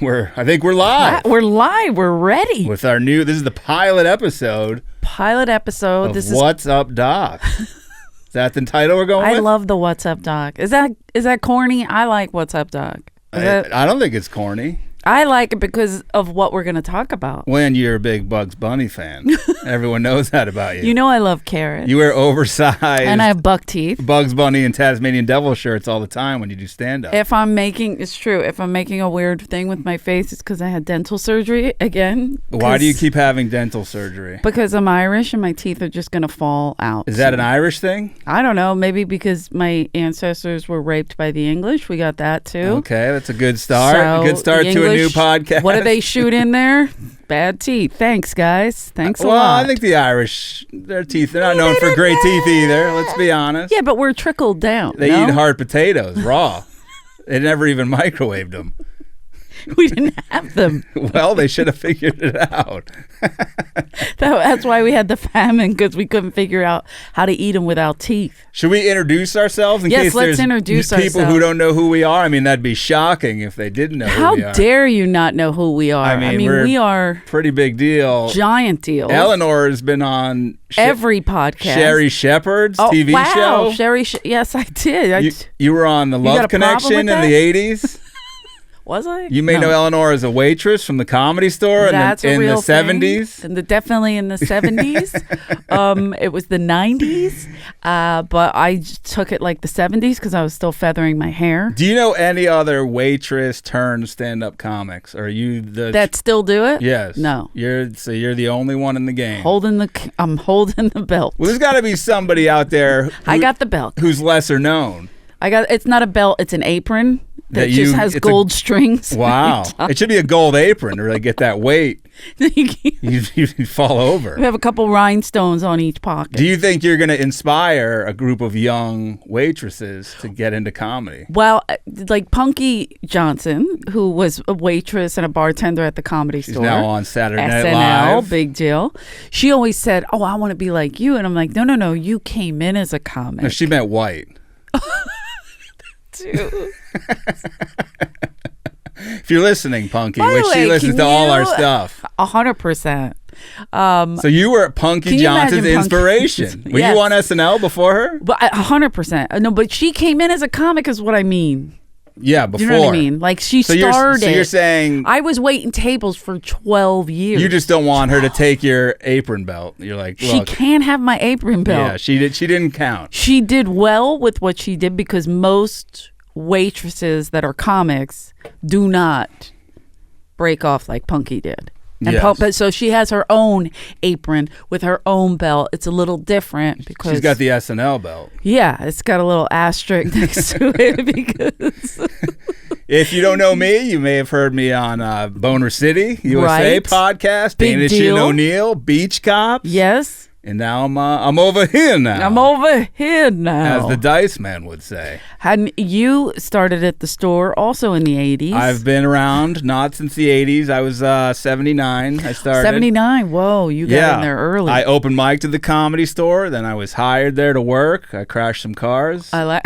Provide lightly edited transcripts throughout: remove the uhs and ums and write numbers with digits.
I think we're live. We're live. We're ready. With our this is the pilot episode. This What's Up, Doc? Is that the title we're going with? I love the What's Up, Doc. Is that corny? I like What's Up, Doc. I don't think it's corny. I like it because of what we're going to talk about. When you're a big Bugs Bunny fan. Everyone knows that about you. You know I love carrots. You wear oversized. And I have buck teeth. Bugs Bunny and Tasmanian Devil shirts all the time when you do stand-up. It's true. If I'm making a weird thing with my face, it's because I had dental surgery again. Why do you keep having dental surgery? Because I'm Irish and my teeth are just going to fall out. Is that an Irish thing? I don't know. Maybe because my ancestors were raped by the English. We got that too. Okay, that's a good start. So a good start to a new podcast. What do they shoot in there? Bad teeth. Thanks, guys. Thanks a lot. Well, I think the Irish, their teeth, they're not known for great teeth either. Let's be honest. Yeah, but we're trickled down. They eat hard potatoes raw. They never even microwaved them. We didn't have them. Well, they should have figured it out. That's why we had the famine, because we couldn't figure out how to eat them without teeth. Should we introduce ourselves in case let's there's introduce people ourselves. who don't know who we are? I mean, that'd be shocking if they didn't know who we are. How dare you not know who we are? I mean we are pretty big deal. Giant deal. Eleanor has been on every podcast. Sherry Shepherd's TV show. Yes, I did. You were on The Love Connection in the 80s. Was I? You may know Eleanor as a waitress from the Comedy Store in the 70s. Definitely in the 70s. It was the 90s, but I took it like the 70s because I was still feathering my hair. Do you know any other waitress turned stand-up comics? Or are you that still do it? Yes. No. You're the only one in the game. I'm holding the belt. Well, there's got to be somebody out there. I got the belt. Who's lesser known. It's not a belt. It's an apron. That just has gold strings. Wow. It should be a gold apron to really get that weight. You'd fall over. We have a couple rhinestones on each pocket. Do you think you're going to inspire a group of young waitresses to get into comedy? Well, like Punky Johnson, who was a waitress and a bartender at the Comedy Store. She's now on Saturday Night SNL, Live. big deal. She always said, "Oh, I want to be like you." And I'm like, no, you came in as a comic. No, she meant white. If you're listening, Punky, she listens to all our stuff. 100%. So you were Punky Johnson's inspiration. Were you on SNL before her? But 100%. No, but she came in as a comic is what I mean. Yeah, before. Do you know what I mean? Like she started. So you're saying I was waiting tables for 12 years. You just don't want her to take your apron belt. You're like, look, she can't have my apron belt. Yeah, she didn't count. She did well with what she did because most waitresses that are comics do not break off like Punky did. And yes. So she has her own apron with her own belt. It's a little different because she's got the SNL belt. Yeah, it's got a little asterisk next to it because. If you don't know me, you may have heard me on Boner City USA podcast, Danis and O'Neill, Beach Cops. Yes. And now I'm over here now. I'm over here now. As the Dice Man would say. And you started at the store also in the 80s. I've been around, not since the 80s. I was 79. I started. 79. Whoa, you got in there early. I opened mic to the Comedy Store. Then I was hired there to work. I crashed some cars. You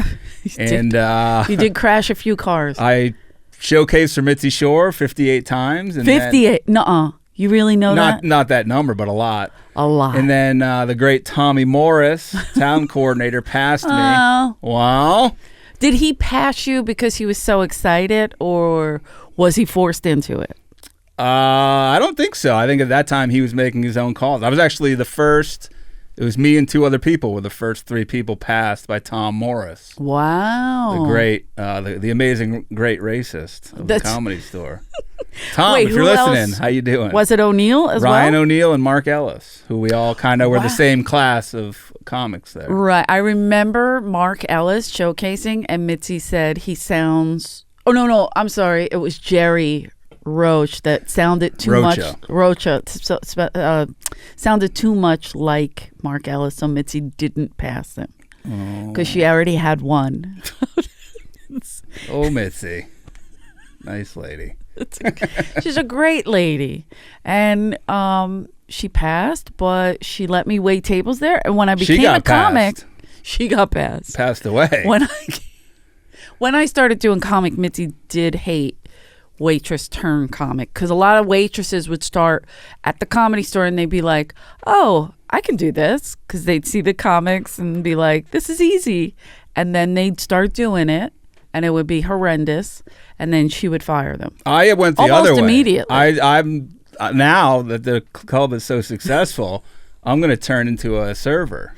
did crash a few cars. I showcased for Mitzi Shore 58 times. And 58? Nuh-uh. You really know that? Not that number, but a lot. A lot. And then the great Tommy Morris, town coordinator, passed me. Wow. Did he pass you because he was so excited, or was he forced into it? I don't think so. I think at that time he was making his own calls. I was actually the first. It was me and two other people were the first three people passed by Tom Morris. Wow. The great, the amazing great racist of the Comedy Store. Tom, Wait, if you're listening, how you doing? Was it O'Neill as well? Ryan O'Neill and Mark Ellis, who we all kind of were the same class of comics there. Right. I remember Mark Ellis showcasing, and Mitzi said he sounds... Oh, no, I'm sorry. It was Jerry Roach that sounded too much... Rocha. Sounded too much like Mark Ellis, so Mitzi didn't pass him. Because she already had one. Oh, Mitzi. Nice lady. She's a great lady. And she passed, but she let me wait tables there. And when I became a comic, she got passed. Passed away. When I started doing comic, Mitzi did hate waitress turn comic, because a lot of waitresses would start at the Comedy Store and they'd be like, oh, I can do this, because they'd see the comics and be like, this is easy, and then they'd start doing it and it would be horrendous, and then she would fire them. I went the almost other way. Immediately. I'm now that the club is so successful, I'm going to turn into a server.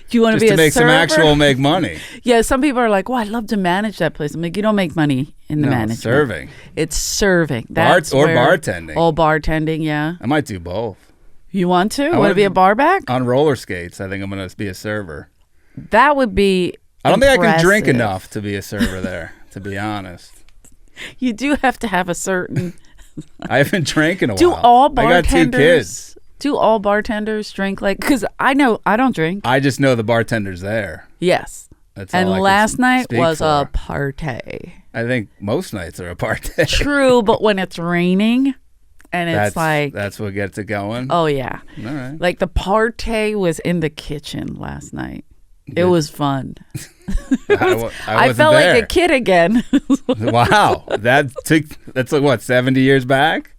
Do you want to be a server? Just to make money. Yeah, some people are like, well, I'd love to manage that place. I'm like, you don't make money in the management. Serving. It's serving. That's or bartending. Oh, bartending, yeah. I might do both. You want to? Want to be a bar back? On roller skates, I think I'm going to be a server. That would be I don't impressive. think I can drink enough to be a server there, to be honest. You do have to have a certain... I haven't drank in a do while. All bartenders, I got 2 kids. Do all bartenders drink like... Because I know I don't drink. I just know the bartender's there. Yes. That's and all I last night was for. a party. I think most nights are a party. True, but when it's raining and it's like... That's what gets it going? Oh, yeah. All right. Like the party was in the kitchen last night. It was fun. I felt there. like a kid again. Wow. That's like what, 70 years back?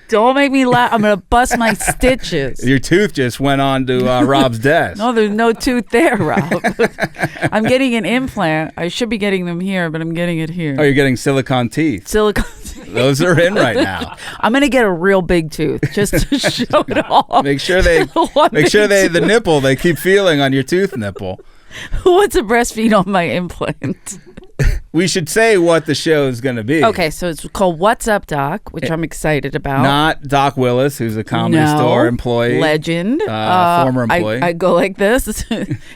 Don't make me laugh. I'm going to bust my stitches. Your tooth just went on to Rob's desk. No, there's no tooth there, Rob. I'm getting an implant. I should be getting them here, but I'm getting it here. Oh, you're getting silicone teeth. Silicone teeth. Those are in right now. I'm going to get a real big tooth just to show it off. Make sure the nipple, they keep feeling on your tooth nipple. Who wants to breastfeed on my implant? We should say what the show is going to be. Okay, so it's called What's Up, Doc, which I'm excited about. Not Doc Willis, who's a Comedy Store employee. Legend. Former employee. I go like this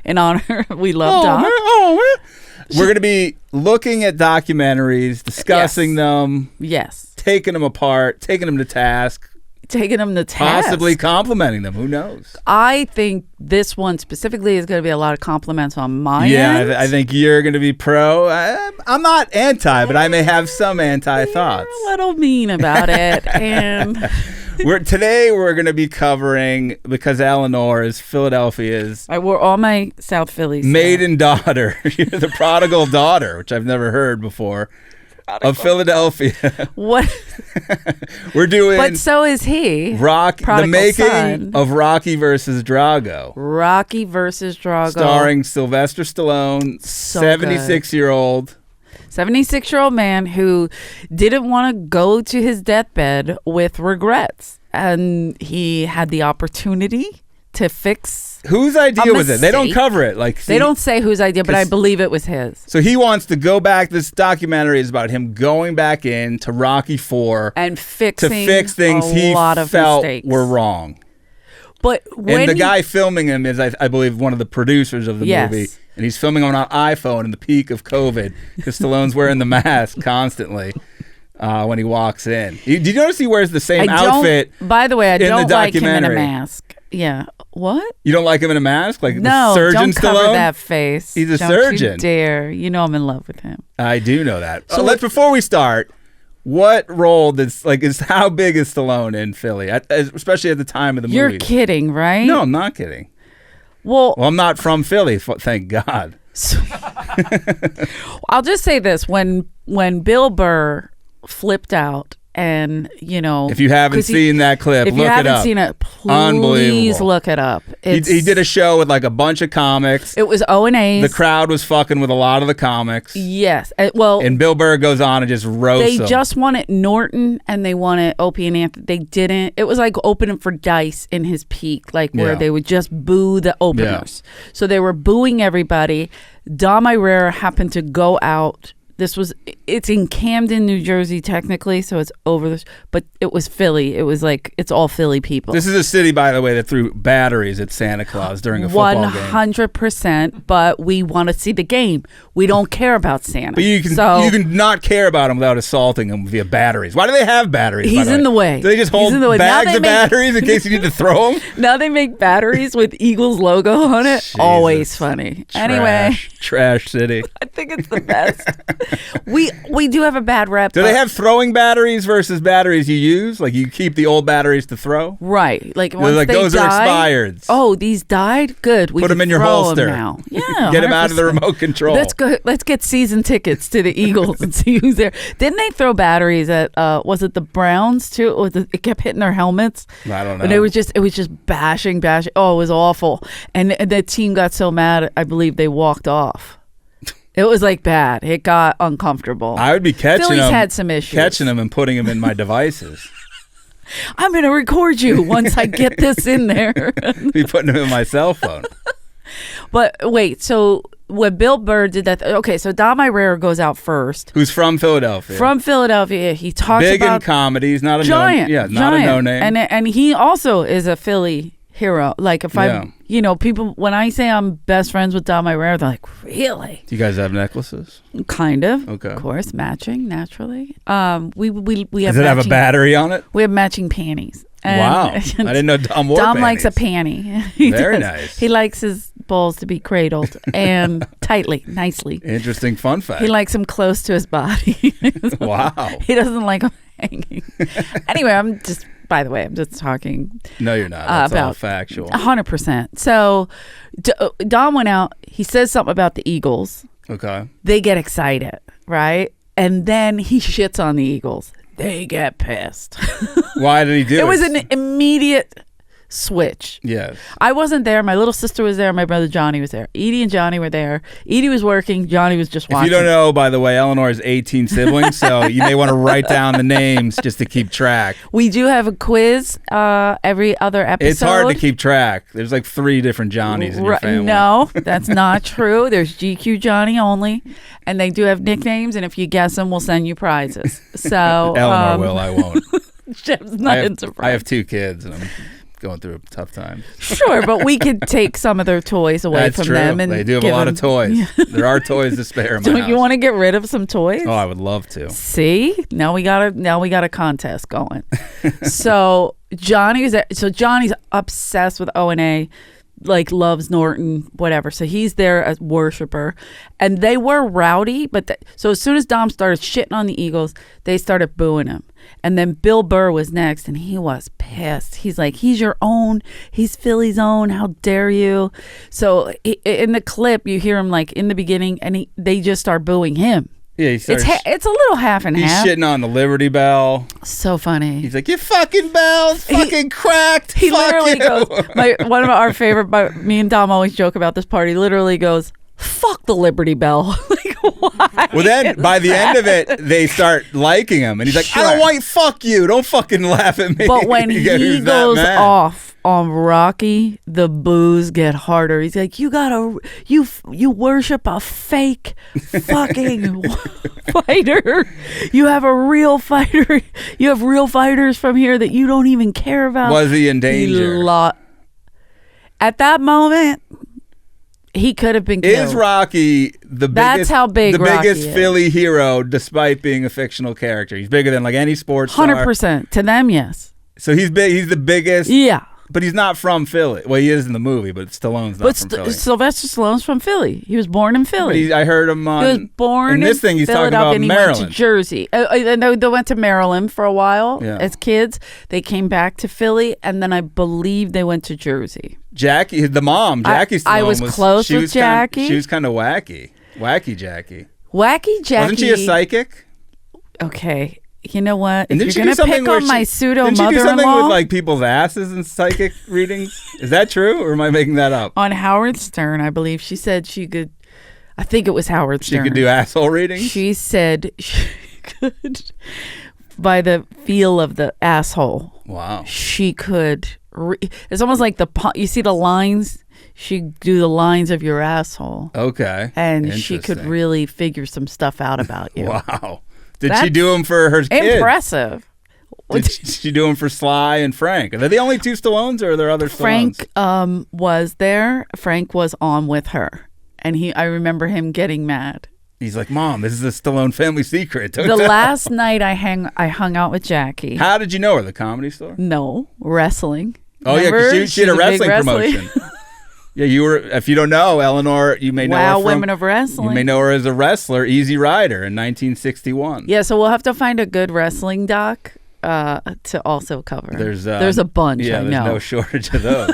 in honor. We love Doc. Man. We're going to be looking at documentaries, discussing them. Yes. Taking them apart, taking them to task. Taking them to task. Possibly complimenting them. Who knows? I think this one specifically is going to be a lot of compliments on my end. Yeah, I think you're going to be pro. I'm not anti, but I may have some anti-thoughts. You're a little mean about it. And Today we're going to be covering, because Eleanor is Philadelphia's... I wore all my South Philly stuff. Maiden daughter. You're the prodigal daughter, which I've never heard before. Of Philadelphia. What? We're doing... But so is he. The making of Rocky versus Drago. Rocky versus Drago. Starring Sylvester Stallone, 76-year-old. 76-year-old man who didn't want to go to his deathbed with regrets. And he had the opportunity to fix... Whose idea was it? They don't cover it. They don't say whose idea, but I believe it was his. So he wants to go back. This documentary is about him going back in to Rocky IV and fix things he felt were wrong. But the guy filming him is, I believe, one of the producers of the movie, and he's filming on an iPhone in the peak of COVID because Stallone's wearing the mask constantly. When he walks in, did you notice he wears the same outfit? By the way, I don't like him in a mask. Yeah. What? You don't like him in a mask? Like no, the surgeon don't cover Stallone? that face. He's a don't surgeon. You dare. You know I'm in love with him. I do know that. So before we start, what role is how big is Stallone in Philly? Especially at the time of the movie. You're kidding, right? No, I'm not kidding. Well, I'm not from Philly, thank God. I'll just say this. When Bill Burr flipped out, and if you haven't seen that clip, look it up. If you haven't seen it, please look it up. He did a show with a bunch of comics. It was O&A's. The crowd was fucking with a lot of the comics. Yes. And Bill Burr goes on and just roasts them. They just wanted Norton and they wanted Opie and Anthony. They didn't. It was like opening for Dice in his peak, where they would just boo the openers. Yeah. So they were booing everybody. Dom Irrera happened to go out. It's in Camden, New Jersey, technically, so it's over this, but it was Philly. It was it's all Philly people. This is a city, by the way, that threw batteries at Santa Claus during a football game. 100%, but we want to see the game. We don't care about Santa. But you can not care about him without assaulting him via batteries. Why do they have batteries? He's in the way. Do they just hold bags of batteries in case you need to throw them? Now they make batteries with Eagles logo on it. Jesus. Always funny. Anyway. Trash city. I think it's the best. We do have a bad rep. Do they have throwing batteries versus batteries you use? Like you keep the old batteries to throw? Right. Like once like, they those died, are expired. Oh, these died? Good. We put them in your throw holster. Them now. Yeah. Get them out of the remote control. Let's go. Let's get season tickets to the Eagles and see who's there. Didn't they throw batteries at? Was it the Browns too? Or it kept hitting their helmets. I don't know. And it was just bashing. Oh, it was awful. And the team got so mad. I believe they walked off. It was like bad. It got uncomfortable. I would be catching Phillies them. had some issues. Catching them and putting them in my devices. I'm going to record you once I get this in there. Be putting them in my cell phone. But wait, so when Bill Burr did that, okay, so Dom Irrera goes out first. Who's from Philadelphia. From Philadelphia. He talks big about... in comedy. He's not a giant. Not a no-name. And he also is a Philly hero. Like if I'm, people, when I say I'm best friends with Dom Irrera, they're like, really? Do you guys have necklaces? Kind of. Okay. Of course, matching, naturally. We have Does it have a battery on it? We have matching panties. And wow. I didn't know Dom wore Dom panties. likes a panty. Very nice. He likes his balls to be cradled and nicely. Interesting fun fact. He likes them close to his body. Wow. He doesn't like them hanging. Anyway, by the way, I'm just talking. No, you're not. That's all factual. 100%. So Dom went out. He says something about the Eagles. Okay. They get excited, right? And then he shits on the Eagles. They get pissed. Why did he do it? It was an immediate switch. Yes. I wasn't there. My little sister was there. My brother Johnny was there. Edie and Johnny were there. Edie was working. Johnny was just watching. If you don't know, by the way, Eleanor has 18 siblings, so you may want to write down the names just to keep track. We do have a quiz every other episode. It's hard to keep track. There's like 3 different Johnnies in your family. No, that's not true. There's GQ Johnny only, and they do have nicknames, and if you guess them, we'll send you prizes. So Eleanor will, I won't. Jeff's not into prizes. I have 2 kids, and I'm going through a tough time. Sure, but we could take some of their toys away from them. And they do have a lot of toys. There are toys to spare in my house. Don't you want to get rid of some toys? Oh, I would love to. See, now we got a contest going. So Johnny's obsessed with O&A, like loves Norton, whatever. So he's there as worshiper, and they were rowdy. But so as soon as Dom started shitting on the Eagles, they started booing him. And then Bill Burr was next, and he was pissed. He's like, he's your own. He's Philly's own. How dare you? So in the clip, you hear him like in the beginning, and they just start booing him. Yeah, it's a little half and half. He's shitting on the Liberty Bell. So funny. He's like, "You fucking bell's fucking cracked." He Fuck literally you. goes. One of our favorite. Me and Dom always joke about this part. He literally goes, "Fuck the Liberty Bell." Like, why? Well, then by the end of it, they start liking him, and he's like, Sure. "I don't want you. Fuck you. Don't fucking laugh at me." But when he goes off on Rocky, the boos get harder. He's like, you worship a fake fucking fighter. You have a real fighter. You have real fighters from here that you don't even care about. Was he in danger? At that moment, he could have been killed. Is Rocky the biggest? That's how big the Rocky biggest is. Philly hero, despite being a fictional character. He's bigger than like any sports star. 100% to them, yes. So he's big. He's the biggest. Yeah. But he's not from Philly. Well, he is in the movie, but Stallone's not from Philly. Sylvester Stallone's from Philly. He was born in Philly. I heard him on. He was born in this thing. He's talking about and he Maryland. went to Jersey. They went to Maryland for a while as kids. They came back to Philly, and then I believe they went to Jersey. Jackie, the mom, Jackie Stallone. I was close with Jackie. She was kind of wacky. Wacky Jackie. Wacky Jackie. Wasn't she a psychic? Okay. You know what? And if you're going to pick on my pseudo mother-in-law. Didn't she do something with like people's asses and psychic readings? Is that true, or am I making that up? On Howard Stern, I believe she said she could. I think it was Howard Stern. She could do asshole readings? She said she could, by the feel of the asshole. Wow. She could. It's almost like you see the lines. She'd do the lines of your asshole. Okay. And she could really figure some stuff out about you. Wow. Did she do them for her kids? Impressive. Did she do them for Sly and Frank? Are they the only 2 Stallones, or are there other Stallones? Frank was there. Frank was on with her, and I remember him getting mad. He's like, "Mom, this is a Stallone family secret." The last night I hung out with Jackie. How did you know her? The Comedy Store? No, wrestling. Oh, remember? Yeah, because she had a wrestling promotion. Yeah, you were. If you don't know, Eleanor, you may know her from Women of Wrestling. You may know her as a wrestler, Easy Rider in 1961. Yeah, so we'll have to find a good wrestling doc to also cover. There's a bunch. Yeah, I there's know. no shortage of those.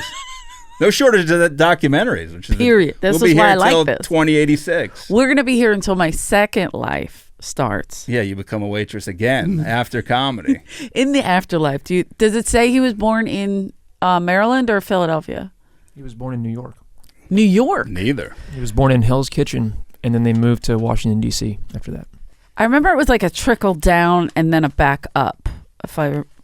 No shortage of the documentaries. Which is Period. This is why I like this. 2086. We're gonna be here until my second life starts. Yeah, you become a waitress again after comedy. In the afterlife, does it say he was born in Maryland or Philadelphia? He was born in New York. New York? Neither. He was born in Hell's Kitchen, and then they moved to Washington, D.C. after that. I remember it was like a trickle down and then a back up.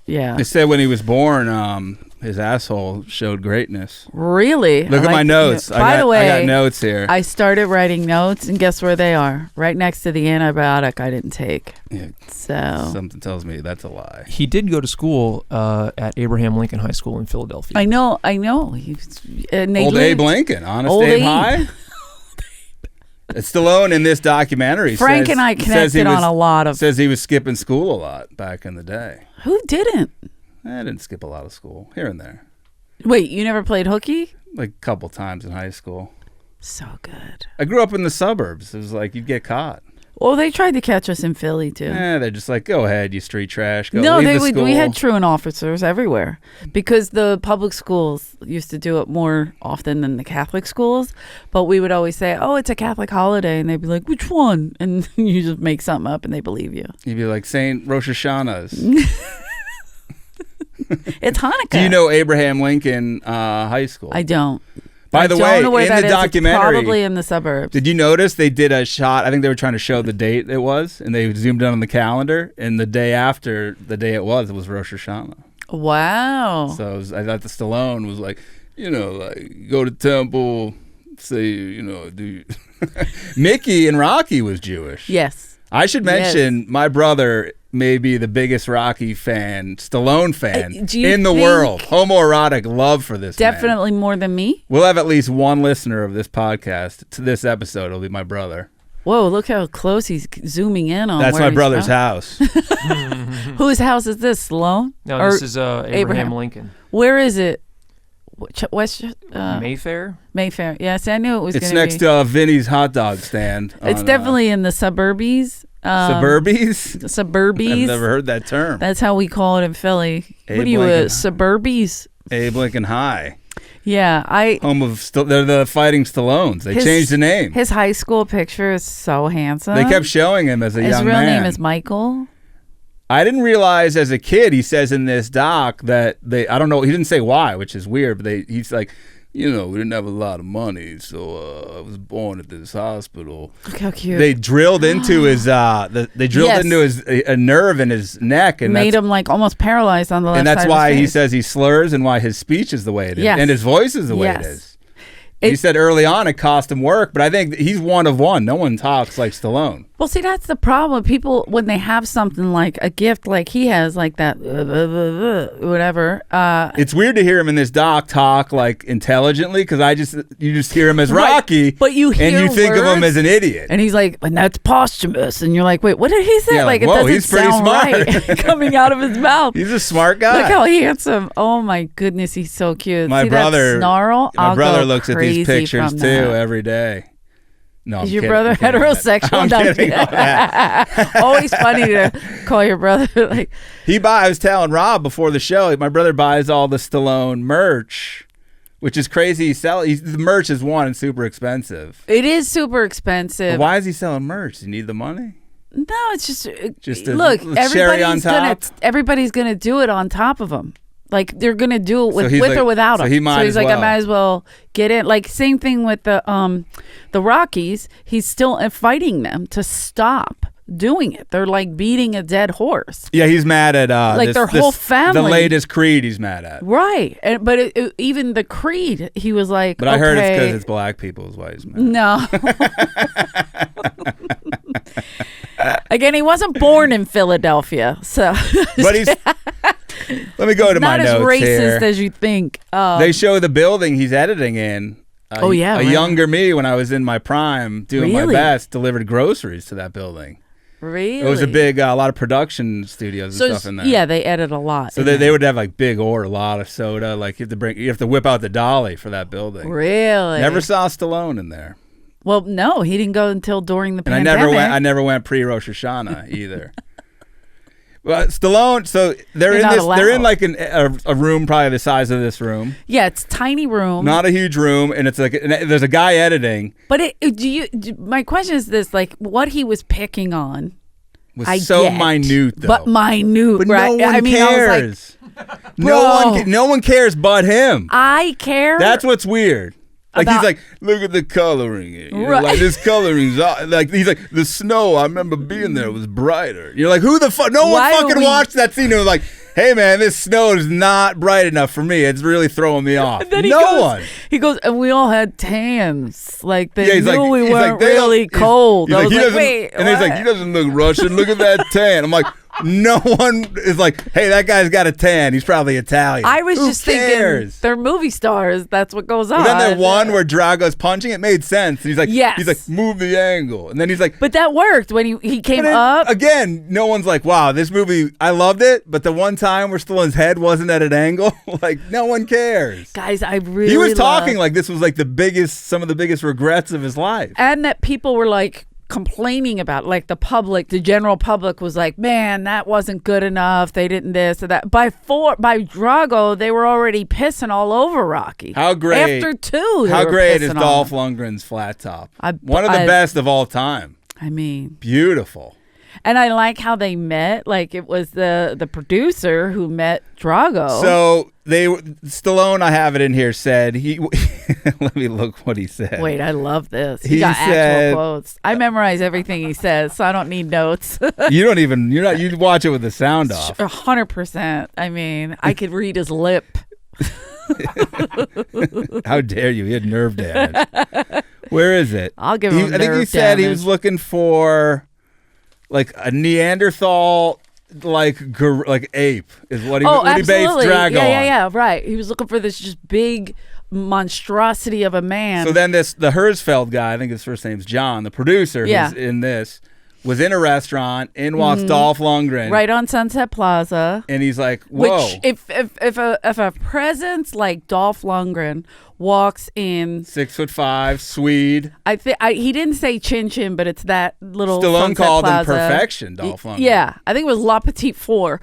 They said when he was born, his asshole showed greatness. Really? Look at my notes. By the way, I got notes here. I started writing notes, and guess where they are? Right next to the antibiotic I didn't take. Yeah. So something tells me that's a lie. He did go to school at Abraham Lincoln High School in Philadelphia. I know. Old Abe Lincoln, Honest Abe High. Stallone in this documentary. Frank and I connected on a lot of. Says he was skipping school a lot back in the day. Who didn't? I didn't skip a lot of school here and there. Wait, you never played hooky? Like a couple times in high school. So good. I grew up in the suburbs. It was like you'd get caught. Well, they tried to catch us in Philly too. They're just like, go ahead, you street trash. Go. No, leave the school. We had truant officers everywhere because the public schools used to do it more often than the Catholic schools. But we would always say, "Oh, it's a Catholic holiday," and they'd be like, "Which one?" And you just make something up, and they believe you. You'd be like, "Saint Rosh Hashanah's." It's Hanukkah. Do you know Abraham Lincoln High School? I don't. By the way, in the documentary, it's probably in the suburbs. Did you notice they did a shot? I think they were trying to show the date it was, and they zoomed in on the calendar. And the day after the day it was Rosh Hashanah. Wow. So I thought the Stallone was like, like go to temple, say, do. Mickey in Rocky was Jewish. Yes. I should mention my brother may be the biggest Rocky fan, Stallone fan in the world. Homoerotic love for this definitely man. More than me. We'll have at least one listener of this podcast to this episode. It'll be my brother. Whoa, look how close he's zooming in on. That's my brother's house. Whose house is this, Stallone? No, this is Abraham Lincoln. Where is it? West Mayfair? Mayfair. Yes, I knew it was. It's next to Vinny's hot dog stand. It's definitely in the suburbies. Suburbies? Suburbies. I've never heard that term. That's how we call it in Philly. What are you, suburbies? Abe Lincoln High. Yeah, home of they're the Fighting Stallones. They changed the name. His high school picture is so handsome. They kept showing him as a young man. His real name is Michael. I didn't realize as a kid, he says in this doc that I don't know, he didn't say why, which is weird, but he's like, we didn't have a lot of money, so I was born at this hospital. Look how cute. They drilled into his, into his a nerve in his neck. And made him like almost paralyzed on the left side. And that's why he says he slurs and why his speech is the way it is. Yes. And his voice is the way it is. He said early on it cost him work, but I think he's one of one. No one talks like Stallone. Well, see, that's the problem. People, when they have something like a gift like he has, like that, whatever. It's weird to hear him in this doc talk like intelligently because you just hear him as Rocky, right. But you hear and you think of him as an idiot. And he's like, and that's posthumous. And you're like, wait, what did he say? Yeah, like, whoa, it he's doesn't pretty sound smart. right coming out of his mouth. He's a smart guy. Look how handsome. Oh my goodness, he's so cute. My brother, that snarl? My brother looks at these pictures too every day. No, is your brother heterosexual? I'm kidding on that. Always funny to call your brother like. I was telling Rob before the show, my brother buys all the Stallone merch, which is crazy. The merch is one and super expensive. It is super expensive. But why is he selling merch? Does he need the money? No, it's just look. Cherry on top. Everybody's gonna do it on top of him. Like they're gonna do it with or without him. So he's like, I might as well get in. Like same thing with the Rockies. He's still fighting them to stop doing it. They're like beating a dead horse. Yeah, he's mad at their whole family. The latest Creed, he's mad at. Right, but even the Creed, he was like. But I heard it's because it's black people is why he's mad. No. Again, he wasn't born in Philadelphia, so. But he's. Let me go to my notes here. Not as racist as you think. They show the building he's editing in. A younger me when I was in my prime doing my best delivered groceries to that building. Really? It was a lot of production studios and stuff in there. Yeah, they edit a lot. So they would have like big order, a lot of soda. Like you have to whip out the dolly for that building. Really? Never saw Stallone in there. Well, no, he didn't go until during the and pandemic. I never went pre Rosh Hashanah either. Well, Stallone. So they're in like a room probably the size of this room. Yeah, it's a tiny room. Not a huge room, and it's like there's a guy editing. But my question is this: like, what he was picking on was minute, though. But minute, but right? No one cares. I was like, no one cares but him. I care. That's what's weird. Like he's like, look at the coloring. Right. Like this coloring's like he's like the snow. I remember being there. It was brighter. You're like, who the fuck? No one fucking watched that scene. It was like, hey man, this snow is not bright enough for me. It's really throwing me off. He goes, and we all had tans. Like they knew like, we weren't really cold. I was like, wait. And he's like, he doesn't look Russian. Look at that tan. I'm like, no one is like, hey, that guy's got a tan. He's probably Italian. I was just thinking they're movie stars. That's what goes on. But then that one where Drago's punching, it made sense. And he's like, he's like, move the angle. And then he's like, but that worked when he came up. Again, no one's like, wow, this movie, I loved it. But the one time where Stallone's head wasn't at an angle, like no one cares. Guys, I really He was talking like this was like some of the biggest regrets of his life. And that people were like, complaining about, like the general public was like, man, that wasn't good enough, they didn't this or that. By Drago, they were already pissing all over Rocky. How great after 2 how great is Dolph Lundgren's flat top? One of the best of all time. I mean, beautiful. And I like how they met. Like it was the producer who met Drago. So Stallone, I have it in here, said he. Let me look what he said. Wait, I love this. He got actual quotes. I memorize everything he says, so I don't need notes. You watch it with the sound off. 100%. I mean, I could read his lip. How dare you? He had nerve damage. Where is it? I'll give him. I think he said he was looking for like a Neanderthal. Like ape is what he based Drago on. Yeah, right. He was looking for this just big monstrosity of a man. So then the Herzfeld guy, I think his first name's John, the producer who's in this, was in a restaurant. In walks Dolph Lundgren, right on Sunset Plaza, and he's like, "Whoa!" Which, if a presence like Dolph Lundgren walks in, 6'5", Swede. He didn't say chin chin, but it's that little. Stallone Sunset called Plaza. him perfection, Dolph Lundgren. Yeah, I think it was La Petite Four.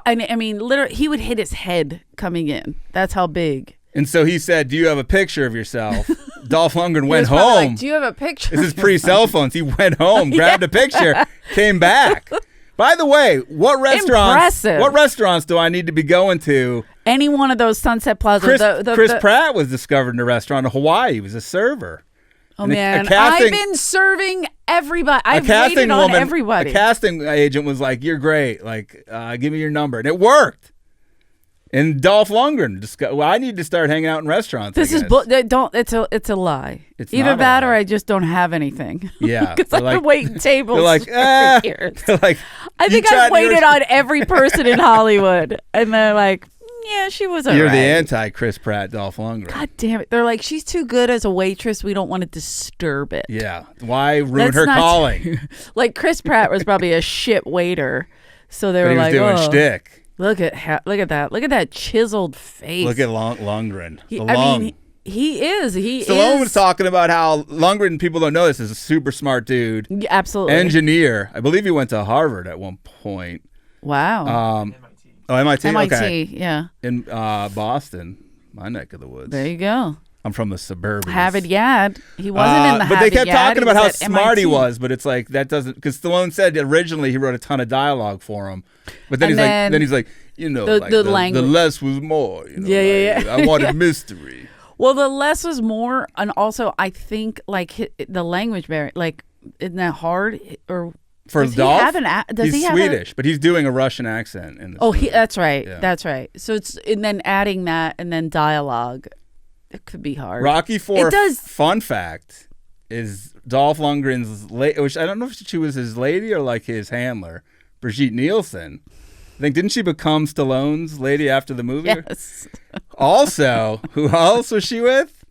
And I mean, literally, he would hit his head coming in. That's how big. And so he said, "Do you have a picture of yourself?" Dolph Lundgren went home. Like, do you have a picture? This is pre-cell phones. He went home, grabbed a picture, came back. By the way, what restaurants do I need to be going to? Any one of those Sunset Plaza. Chris Pratt was discovered in a restaurant in Hawaii. He was a server. Oh, man. I've been serving everybody. I've waited on everybody. A casting agent was like, "You're great. Like, give me your number." And it worked. And Dolph Lundgren, I need to start hanging out in restaurants. It's a lie. It's either that or I just don't have anything. Yeah, because I've been waiting tables for years. I think I've waited on every person in Hollywood, and they're like, "Yeah, she was alright." You're the anti-Chris Pratt, Dolph Lundgren. God damn it! They're like, "She's too good as a waitress. We don't want to disturb it." Yeah, why ruin her calling? Like Chris Pratt was probably a shit waiter, so they were like, "Oh, he was doing shtick." Look at that! Look at that chiseled face. Look at Lundgren. He is. Stallone was talking about how Lundgren, people don't know this, is a super smart dude. Absolutely. Engineer. I believe he went to Harvard at one point. Wow. MIT? MIT, okay. Yeah. In Boston, my neck of the woods. There you go. I'm from the suburbs. Harvard Yad. He wasn't in the Harvard Yad. But they kept talking about how smart MIT. he was, but it's like that doesn't, because Stallone said originally he wrote a ton of dialogue for him, but then he's like, the less was more. Yeah. I wanted mystery. Well, the less was more, and also I think like the language barrier, like isn't that hard? Or for Dolph, he's Swedish, but he's doing a Russian accent in this. movie. That's right. Yeah. That's right. So and then adding that and then dialogue. It could be hard. Rocky IV. It does. Fun fact is Dolph Lundgren's which I don't know if she was his lady or like his handler, Brigitte Nielsen. I think, didn't she become Stallone's lady after the movie? Yes. Also, who else was she with?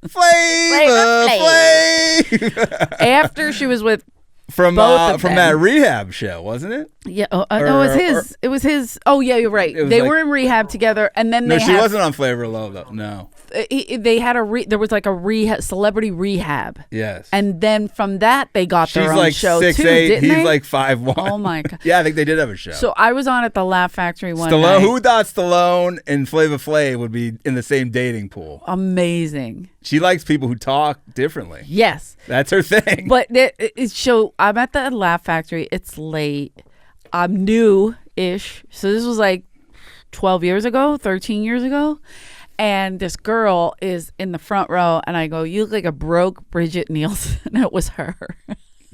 Flavor Flav. After she was with from Both of them. that rehab show, wasn't it? Yeah. No, it was his. Oh yeah, you're right. They were in rehab together, and then she wasn't on Flavor of Love though. No. They had there was like a rehab, celebrity rehab. Yes. And then from that they got their own like show 6'8", too, didn't he's they? like 5'1". Oh my god. Yeah, I think they did have a show. So I was on at the Laugh Factory one Stallone, night. who thought Stallone and Flavor Flav would be in the same dating pool? Amazing. She likes people who talk differently. Yes. That's her thing. But so I'm at the Laugh Factory. It's late. I'm new-ish. So this was like 12 years ago, 13 years ago. And this girl is in the front row. And I go, you look like a broke Bridget Nielsen. And it was her.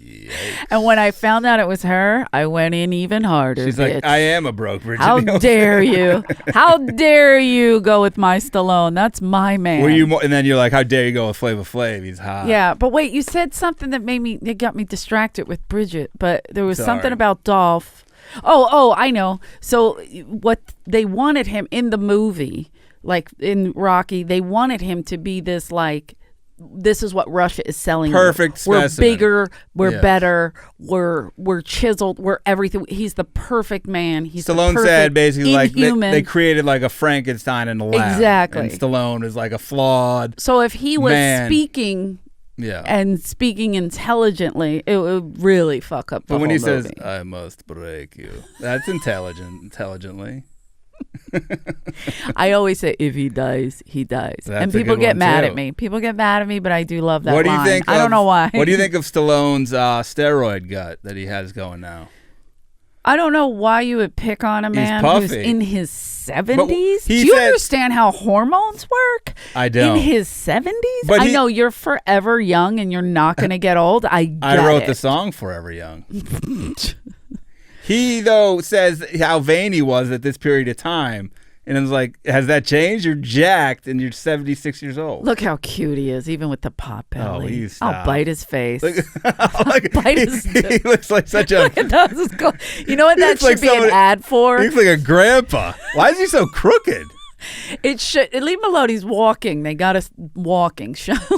Yikes. And when I found out it was her, I went in even harder. She's bitch. like, I am a broke Bridget How Nielsen. dare you? How dare you go with my Stallone? That's my man. Were you? And then you're like, how dare you go with Flavor Flav? He's hot. Yeah, but wait, you said something that got me distracted with Bridget. But there was something about Dolph. Oh, I know. So what they wanted him in the movie, like in Rocky, they wanted him to be this like, this is what Russia is selling. Perfect We're specimen. bigger. We're better. We're chiseled. We're everything. He's the perfect man. He's Stallone the said basically inhuman. like they created like a Frankenstein in the lab. Exactly. And Stallone is like a flawed. So if he was speaking. Yeah. And speaking intelligently, it would really fuck up the whole movie. But when he movie. says, I must break you, that's intelligently. I always say, if he dies, he dies. That's and a people good get one, mad too. at me. People get mad at me, but I do love that What do you line. think? I don't know why. What do you think of Stallone's steroid gut that he has going now? I don't know why you would pick on a man who's in his 70s. Do you understand how hormones work? I don't. In his 70s? But I know you're forever young and you're not going to get old. I wrote the song Forever Young. He, though, says how vain he was at this period of time. And I was like, has that changed? You're jacked and you're 76 years old. Look how cute he is, even with the pot belly. Oh, stop. I'll bite his face. He He looks like such a... You know what that should be an ad for? He looks like a grandpa. Why is he so crooked? It should. Leave him alone. He's walking. They got us walking.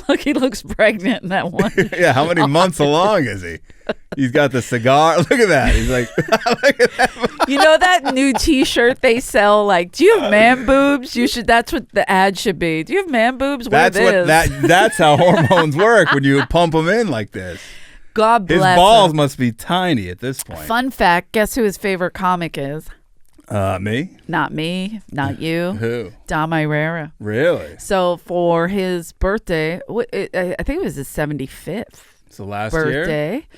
Look, he looks pregnant in that one. Yeah, how many months along is he? He's got the cigar. Look at that. He's like, look at that. You know that new T-shirt they sell? Like, do you have man boobs? You should. That's what the ad should be. Do you have man boobs? That's how hormones work when you pump them in like this. God bless his balls him. must be tiny at this point. Fun fact: guess who his favorite comic is? Me? Not me. Not you. Who? Dom Irrera. Really? So for his birthday, I think it was his 75th. So last birthday.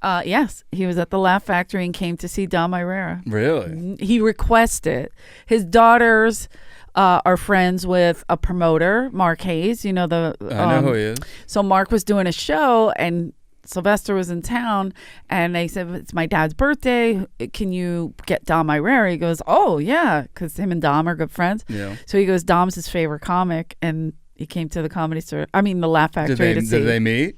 Yes, he was at the Laugh Factory and came to see Dom Irrera. Really? He requested. His daughters are friends with a promoter, Mark Hayes. You know I know who he is. So Mark was doing a show and Sylvester was in town and they said, it's my dad's birthday. Can you get Dom Irrera? He goes, oh, yeah, because him and Dom are good friends. Yeah. So he goes, Dom's his favorite comic. And he came to the Comedy Store. I mean, the Laugh Factory to see. Did they meet?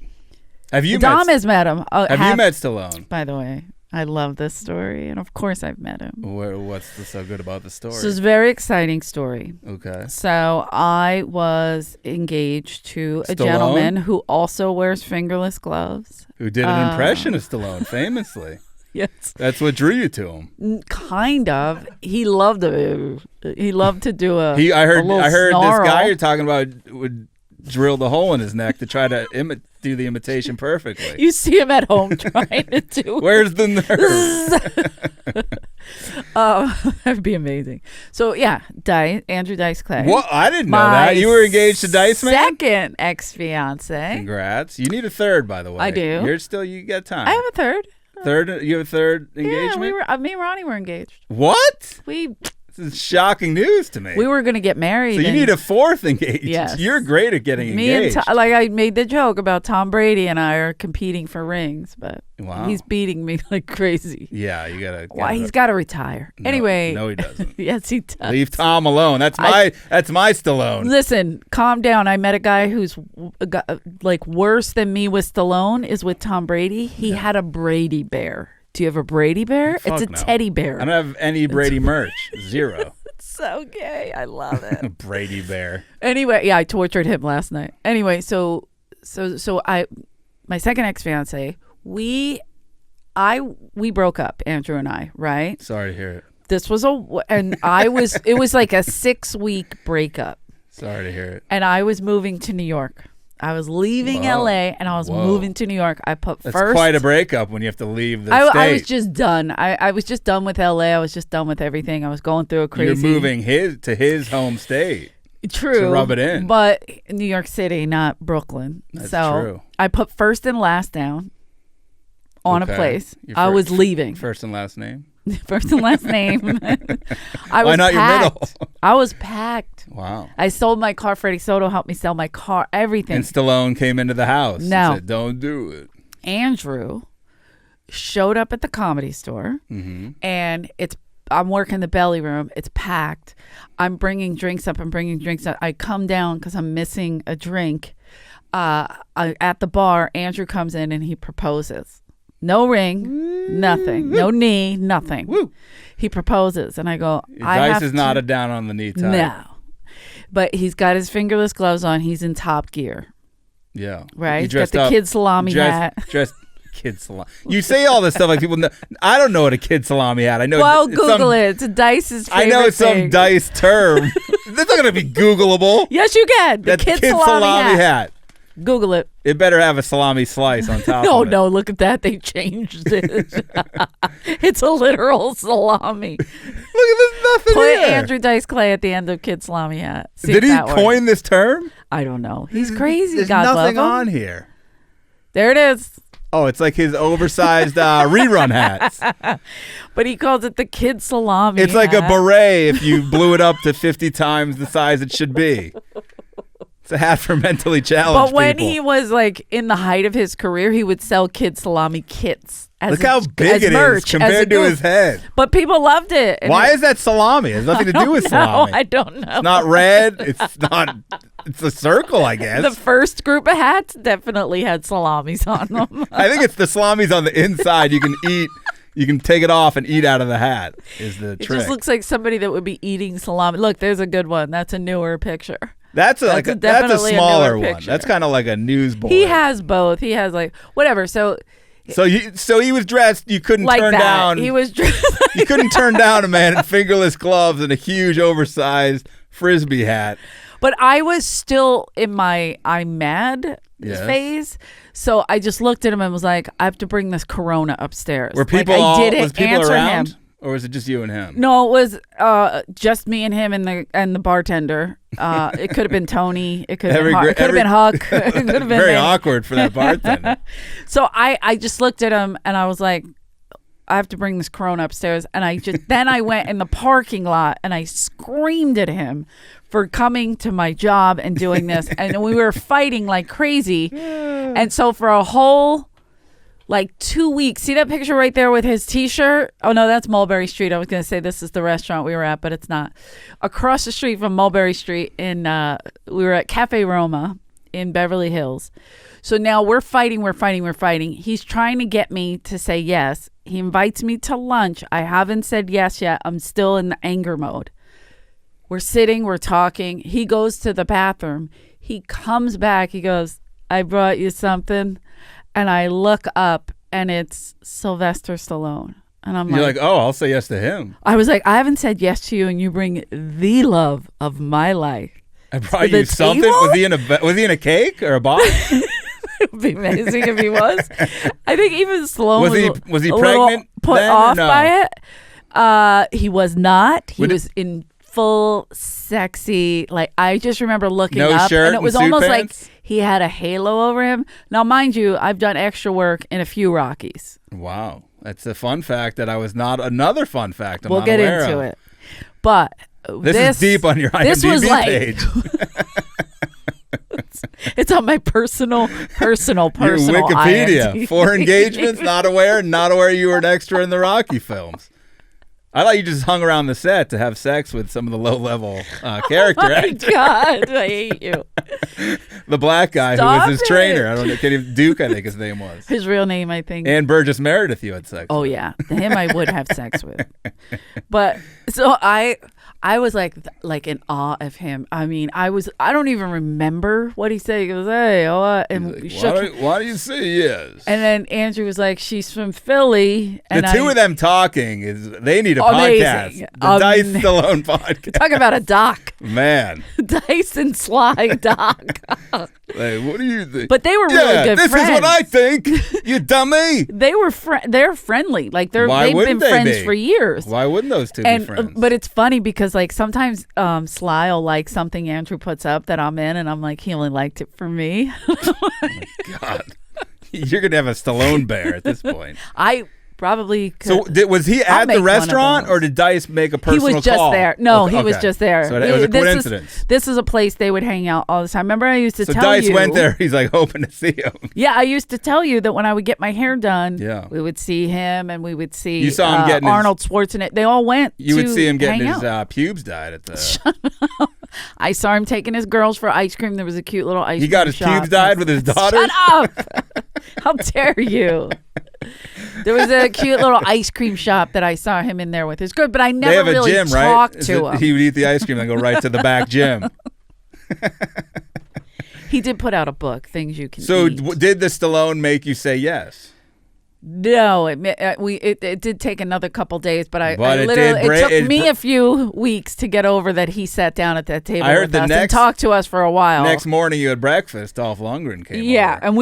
Have you Dom has met him. Have you met Stallone? By the way, I love this story. And of course I've met him. What's so good about the story? This is a very exciting story. Okay. So I was engaged to a gentleman who also wears fingerless gloves. Who did an impression of Stallone famously. Yes. That's what drew you to him. Kind of. He loved it. He loved to do I heard snarl. This guy you're talking about would drill the hole in his neck to try to do the imitation perfectly. You see him at home trying to do it. Where's the nerve? That'd be amazing. So yeah, Andrew Dice Clay. What? I didn't know that. You were engaged to Dice Man? Second ex-fiance. Congrats. You need a third, by the way. I do. You got time. I have a third. You have a third engagement? Yeah, me and Ronnie were engaged. What? This is shocking news to me. We were going to get married. So you need a fourth engagement. Yes. You're great at getting engaged. I made the joke about Tom Brady and I are competing for rings, but he's beating me like crazy. Yeah, you gotta. He's got to retire. Anyway. No, he doesn't. Yes, he does. Leave Tom alone. That's my Stallone. Listen, calm down. I met a guy who's like worse than me with Stallone is with Tom Brady. He had a Brady bear. Do you have a Brady bear? It's a teddy bear. I don't have any Brady merch. Zero. It's so gay. I love it. Brady bear. Anyway, yeah, I tortured him last night. Anyway, so my second ex-fiance, we we broke up, Andrew and I, right? Sorry to hear it. It was like a 6-week breakup. Sorry to hear it. And I was moving to New York. I was leaving LA and I was moving to New York. That's quite a breakup when you have to leave the state. I was just done. I was just done with LA. I was just done with everything. I was going through a crazy. You're moving to his home state. True. To rub it in. But New York City, not Brooklyn. That's so true. I put first and last down on a place. I was leaving. First and last name? First and last name. Why not your middle? I was packed. Wow. I sold my car. Freddie Soto helped me sell my car, everything. And Stallone came into the house and said, don't do it. Andrew showed up at the Comedy Store, and I'm working the belly room. It's packed. I'm bringing drinks up. I come down because I'm missing a drink. At the bar, Andrew comes in and he proposes. No ring, nothing. No knee, nothing. Woo. He proposes, and I go, Dice is not a down on the knee type. No. But he's got his fingerless gloves on. He's in top gear. Yeah. Right? He's got the kid salami hat. Kid salami. You say all this stuff like people know. I don't know what a kid salami hat. I know. Well, Google it. It's Dice's favorite I know it's thing. some Dice term. That's not going to be Googleable. Yes, you can. The kid salami hat. Google it. It better have a salami slice on top of it. No, look at that. They changed it. It's a literal salami. Look at this, nothing Put here. Andrew Dice Clay at the end of kid salami hat. See Did he coin this term? I don't know. He's crazy. There's God nothing love him. on here. There it is. Oh, it's like his oversized rerun hats. But he calls it the kid salami It's like a beret if you blew it up to 50 times the size it should be. It's a hat for mentally challenged But when people. he was like in the height of his career, he would sell kid salami kits. Look how big it is compared to his head. But people loved it. Why is that salami? It has nothing to do with salami. I don't know. It's not red. It's not. It's a circle, I guess. The first group of hats definitely had salamis on them. I think it's the salami's on the inside. You can eat. You can take it off and eat out of the hat. Is the trick? It just looks like somebody that would be eating salami. Look, there's a good one. That's a newer picture. That's a smaller one. Picture. That's kind of like a newsboy. He has both. He has like whatever. So he was dressed. You couldn't like turn that. down. He was dressed. You couldn't turn down a man in fingerless gloves and a huge oversized frisbee hat. But I was still in my I'm mad phase. So I just looked at him and was like, I have to bring this Corona upstairs. Were people was people around? Or was it just you and him? No, it was just me and him and the bartender. It could have been Tony. It could have been Huck. It could have been very awkward for that bartender. So I just looked at him and I was like, I have to bring this Corona upstairs. And then I went in the parking lot and I screamed at him for coming to my job and doing this. And we were fighting like crazy. And so for a whole 2 weeks, see that picture right there with his t-shirt? Oh no, that's Mulberry Street. I was going to say this is the restaurant we were at, but it's not. Across the street from Mulberry Street we were at Cafe Roma in Beverly Hills. So now we're fighting. He's trying to get me to say yes. He invites me to lunch. I haven't said yes yet. I'm still in the anger mode. We're sitting, we're talking. He goes to the bathroom. He comes back. He goes, I brought you something. And I look up and it's Sylvester Stallone. And You're like, oh, I'll say yes to him. I was like, I haven't said yes to you and you bring the love of my life. I brought you something? Was he in a cake or a box? It would be amazing if he was. I think even Stallone was he pregnant put off by it. He was not. He was in full sexy, I just remember looking up shirt and it was and almost pants? like he had a halo over him. Now mind you, I've done extra work in a few Rockies. Wow, that's a fun fact that I was not. Another fun fact we'll get into it, but this is deep on your IMDb page. It's on my personal Your IMDb. Wikipedia. 4 engagements, not aware you were an extra in the Rocky films. I thought you just hung around the set to have sex with some of the low-level character actors. Oh, my God. I hate you. The black guy who was his trainer. I don't know. Duke, I think his name was. His real name, I think. And Burgess Meredith you had sex with. Oh, yeah. Him I would have sex with. But, so I I was like in awe of him. I mean, I don't even remember what he said. He goes, "Hey, and like, why do you say yes?" And then Andrew was like, "She's from Philly." And the two of them talking they need a podcast. The Dice Stallone podcast. Talk about a doc. Man. Dice and Sly doc. Like, what do you think? But they were really good this friends. Is what I think. You dummy. They're friendly. Like they've been friends for years. Why wouldn't those two be friends? But it's funny because like sometimes Sly will like something Andrew puts up that I'm in, and I'm like, he only liked it for me. Oh my God. You're gonna have a Stallone bear at this point. I probably could. So was he at the restaurant, or did Dice make a personal call? He was just there. No, he was just there. So it was a coincidence. This is a place they would hang out all the time. Remember, I used to tell you. So Dice went there. He's like hoping to see him. Yeah, I used to tell you that when I would get my hair done, we would see him, and we would see you saw him getting Arnold Schwarzenegger. They all went. You would see him getting his pubes dyed at the. Shut up. I saw him taking his girls for ice cream. There was a cute little ice cream. He got his pubes dyed with his daughter. Shut up! How dare you? There was a cute little ice cream shop that I saw him in there with. It's good, but I never really talked to him. He would eat the ice cream and go right to the back gym. He did put out a book, Things You Can Eat. So did the Stallone make you say yes? No, it did take another couple days, but it took me a few weeks to get over that he sat down at that table with us and talked to us for a while. Next morning you had breakfast. Dolph Lundgren came over. And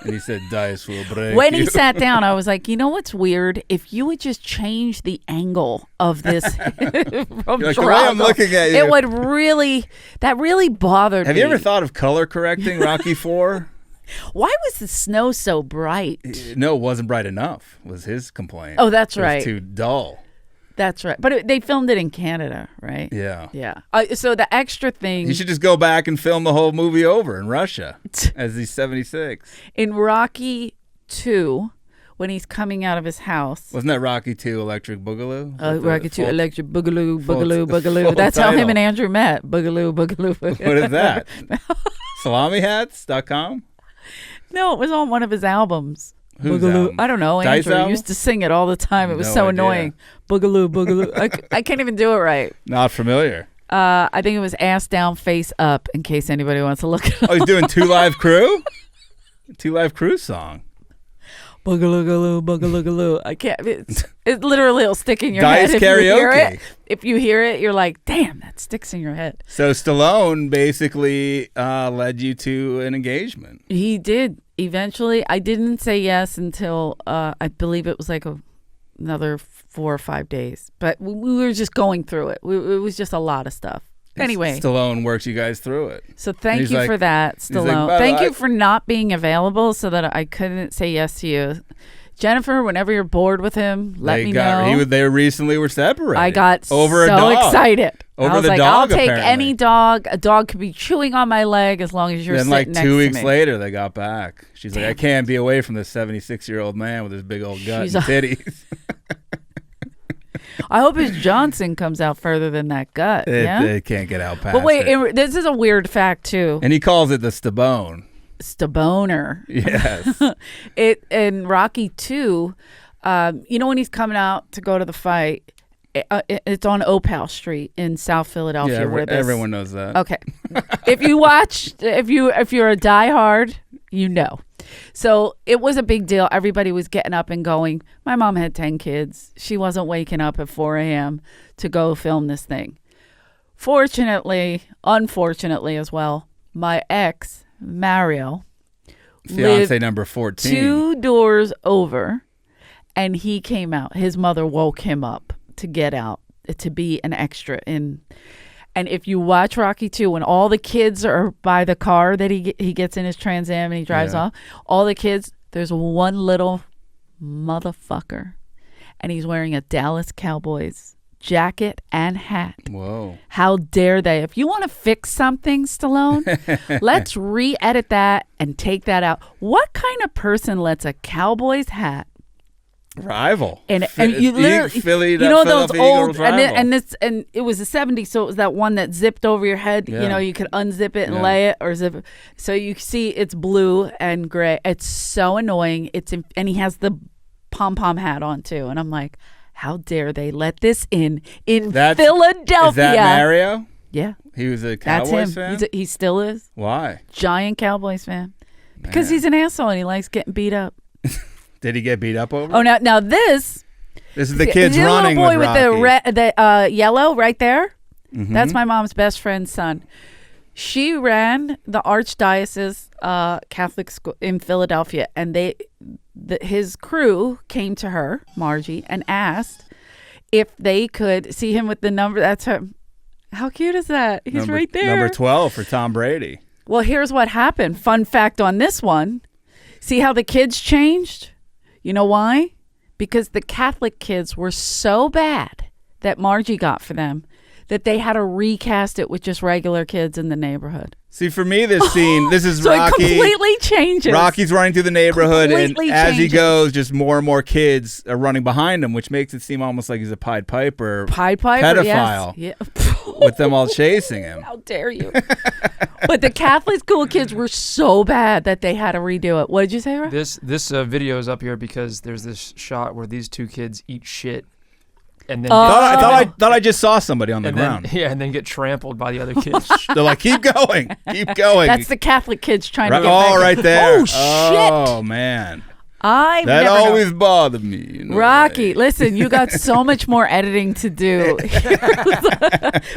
and he said, "Dice will break." When he sat down, I was like, you know what's weird? If you would just change the angle of this from like, the way I'm looking at you, it would really bothered me. Have you ever thought of color correcting Rocky IV? Why was the snow so bright? No, it wasn't bright enough, was his complaint. Oh, that's right. It was too dull. That's right. But they filmed it in Canada, right? Yeah. Yeah. So the extra thing... You should just go back and film the whole movie over in Russia as he's 76. In Rocky II, when he's coming out of his house... Wasn't that Rocky II Electric Boogaloo? Rocky II Electric Boogaloo, Boogaloo, Boogaloo. That's how him and Andrew met. Boogaloo, Boogaloo, Boogaloo. What is that? SalamiHats.com? No, it was on one of his albums. Who's Boogaloo. I don't know. Dice Andrew album? used to sing it all the time. It was so annoying. Boogaloo, Boogaloo. I can't even do it right. Not familiar. I think it was Ass Down, Face Up, in case anybody wants to look it up. Oh, he's doing Two Live Crew? Two Live Crew song. Boogaloo, boogaloo. I can't. It literally will stick in your Dice head if karaoke. you hear it. If you hear it, you're like, damn, that sticks in your head. So Stallone basically led you to an engagement. He did. Eventually, I didn't say yes until I believe it was like another 4 or 5 days. But we were just going through it. It was just a lot of stuff. Anyway, Stallone works you guys through it. So thank you for that, Stallone. Like, thank you for not being available so that I couldn't say yes to you. Jennifer, whenever you're bored with him, let me know. They recently were separated. I got over so a dog. excited. Over I was the like, dog, I'll take apparently. any dog. A dog could be chewing on my leg as long as you're then sitting next to me. Then 2 weeks later, they got back. She's like, I can't be away from this 76-year-old man with his big old gut and titties. I hope his Johnson comes out further than that gut. It can't get out past But wait, it. this is a weird fact, too. And he calls it the Stabone. Staboner. Yes. In Rocky 2, you know when he's coming out to go to the fight, it's on Opal Street in South Philadelphia. Yeah, everyone knows that. Okay. If you watch, if you're a diehard, you know. So it was a big deal. Everybody was getting up and going. My mom had 10 kids. She wasn't waking up at 4 a.m. to go film this thing. Unfortunately as well, my ex, Mario, fiance number 14, 2 doors over, and he came out. His mother woke him up to get out, to be an extra in. And if you watch Rocky 2, when all the kids are by the car that he gets in his Trans Am and he drives off, all the kids, there's one little motherfucker, and he's wearing a Dallas Cowboys jacket and hat. Whoa. How dare they? If you want to fix something, Stallone, let's re-edit that and take that out. What kind of person lets a Cowboys hat rival and you literally Philly, you know those old and it was the 70s, so it was that one that zipped over your head. You know, you could unzip it and lay it or zip it, so you see it's blue and gray. It's so annoying. And he has the pom-pom hat on too, and I'm like, How dare they let this in Philadelphia? Is that Mario? Yeah. He was a Cowboys fan? He still is. Why? Giant Cowboys fan. Because he's an asshole and he likes getting beat up. Did he get beat up over? Oh, now this is the kids running little boy with Rocky. the yellow right there. Mm-hmm. That's my mom's best friend's son. She ran the Archdiocese Catholic school in Philadelphia, and his crew came to her, Margie, and asked if they could see him with the number. That's her. How cute is that? He's right there. Number 12 for Tom Brady. Well, here's what happened. Fun fact on this one. See how the kids changed? You know why? Because the Catholic kids were so bad that Margie got for them that they had to recast it with just regular kids in the neighborhood. See, for me, this scene, this is so Rocky. It completely changes. Rocky's running through the neighborhood, Completely and as he changes. goes, just more and more kids are running behind him, which makes it seem almost like he's a Pied Piper pedophile Yes. Yeah. with them all chasing him. How dare you? But the Catholic school kids were so bad that they had to redo it. What did you say, Rob? This video is up here because there's this shot where these two kids eat shit. And then I thought I just saw somebody on the ground. And then get trampled by the other kids. They're like, keep going, keep going. That's the Catholic kids trying to get back. Oh, right there. Oh, shit. Oh, man. That always bothered me. You know, Rocky, listen, you got so much more editing to do.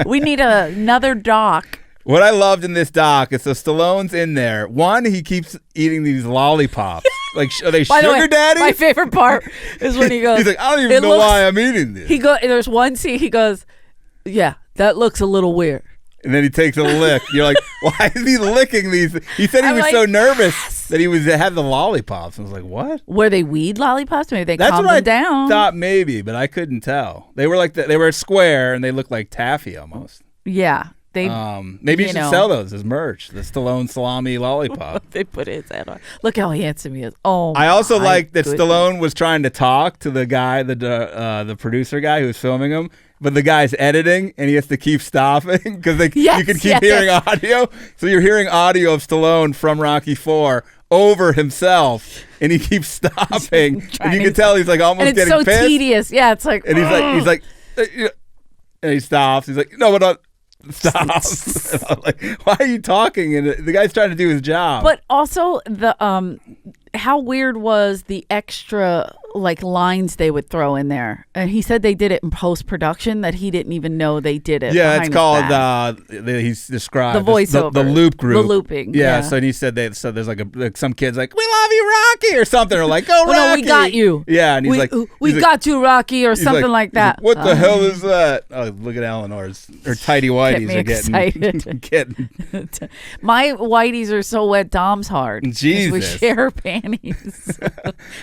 We need another doc. What I loved in this doc is so Stallone's in there. One, he keeps eating these lollipops. Like, are they sugar daddies? My favorite part is when he goes. He's like, I don't even know why I'm eating this. There's one scene. He goes, yeah, that looks a little weird. And then he takes a lick. You're like, why is he licking these? He said he was so nervous that he had the lollipops. I was like, what? Were they weed lollipops? Maybe they calmed what them down. I thought maybe, but I couldn't tell. They were like they were square and they looked like taffy almost. Yeah. Maybe you should sell those as merch. The Stallone salami lollipop. They put his head on. Look how handsome he is. Oh, I also like that goodness. Stallone was trying to talk to the guy, the producer guy who was filming him, but the guy's editing and he has to keep stopping because you can keep hearing audio. So you're hearing audio of Stallone from Rocky IV over himself, and he keeps stopping, and you can tell he's like almost getting pissed. And it's so tedious. Yeah, it's like, and he's like, and he stops. He's like, no, but. Stop. I'm like, why are you talking? And the guy's trying to do his job. But also the how weird was the extra like lines they would throw in there? And he said they did it in post-production, that he didn't even know they did it. Yeah, it's called he's described the voiceover, the loop group, the looping. Yeah, so he said there's like some kids like, we love you, Rocky, or something, or like, go Rocky. No, we got you. Yeah, and we got you, Rocky, or something like that. What the hell is that? Oh, look at Eleanor's. Her tighty whities are getting My whities are so wet, Dom's hard. Jesus, we share panties.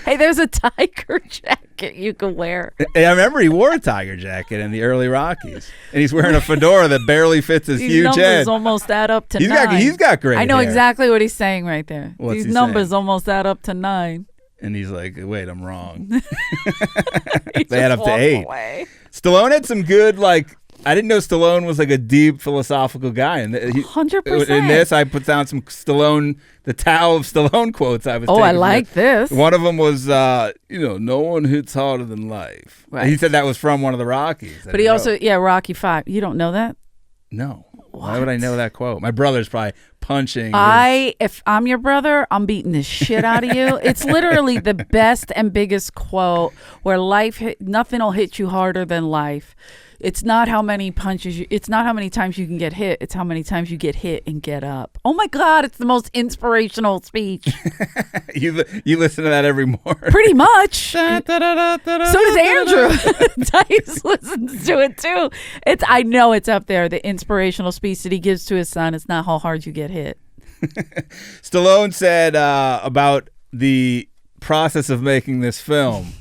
Hey, there's a tiger jacket you can wear. Hey, I remember he wore a tiger jacket in the early Rockies, and he's wearing a fedora that barely fits his huge numbers head. Almost add up to 9. He's got great. I know hair. exactly what he's saying right there. What's These he numbers saying? almost add up to 9. And he's like, wait, I'm wrong. They add up to 8. Away. Stallone had some good, like, I didn't know Stallone was like a deep philosophical guy. And 100%. In this, I put down some Stallone, the Tao of Stallone quotes I was taking. I like this. One of them was, no one hits harder than life. Right. And he said that was from one of the Rockies. But he also, Rocky 5. You don't know that? No. What? Why would I know that quote? My brother's probably punching. If I'm your brother, I'm beating the shit out of you. It's literally the best and biggest quote where nothing will hit you harder than life. It's not how many punches it's not how many times you can get hit. It's how many times you get hit and get up. Oh my God, it's the most inspirational speech. You listen to that every morning. Pretty much. So does Andrew. Dice listens to it too. I know it's up there, the inspirational speech that he gives to his son. It's not how hard you get hit. Stallone said about the process of making this film,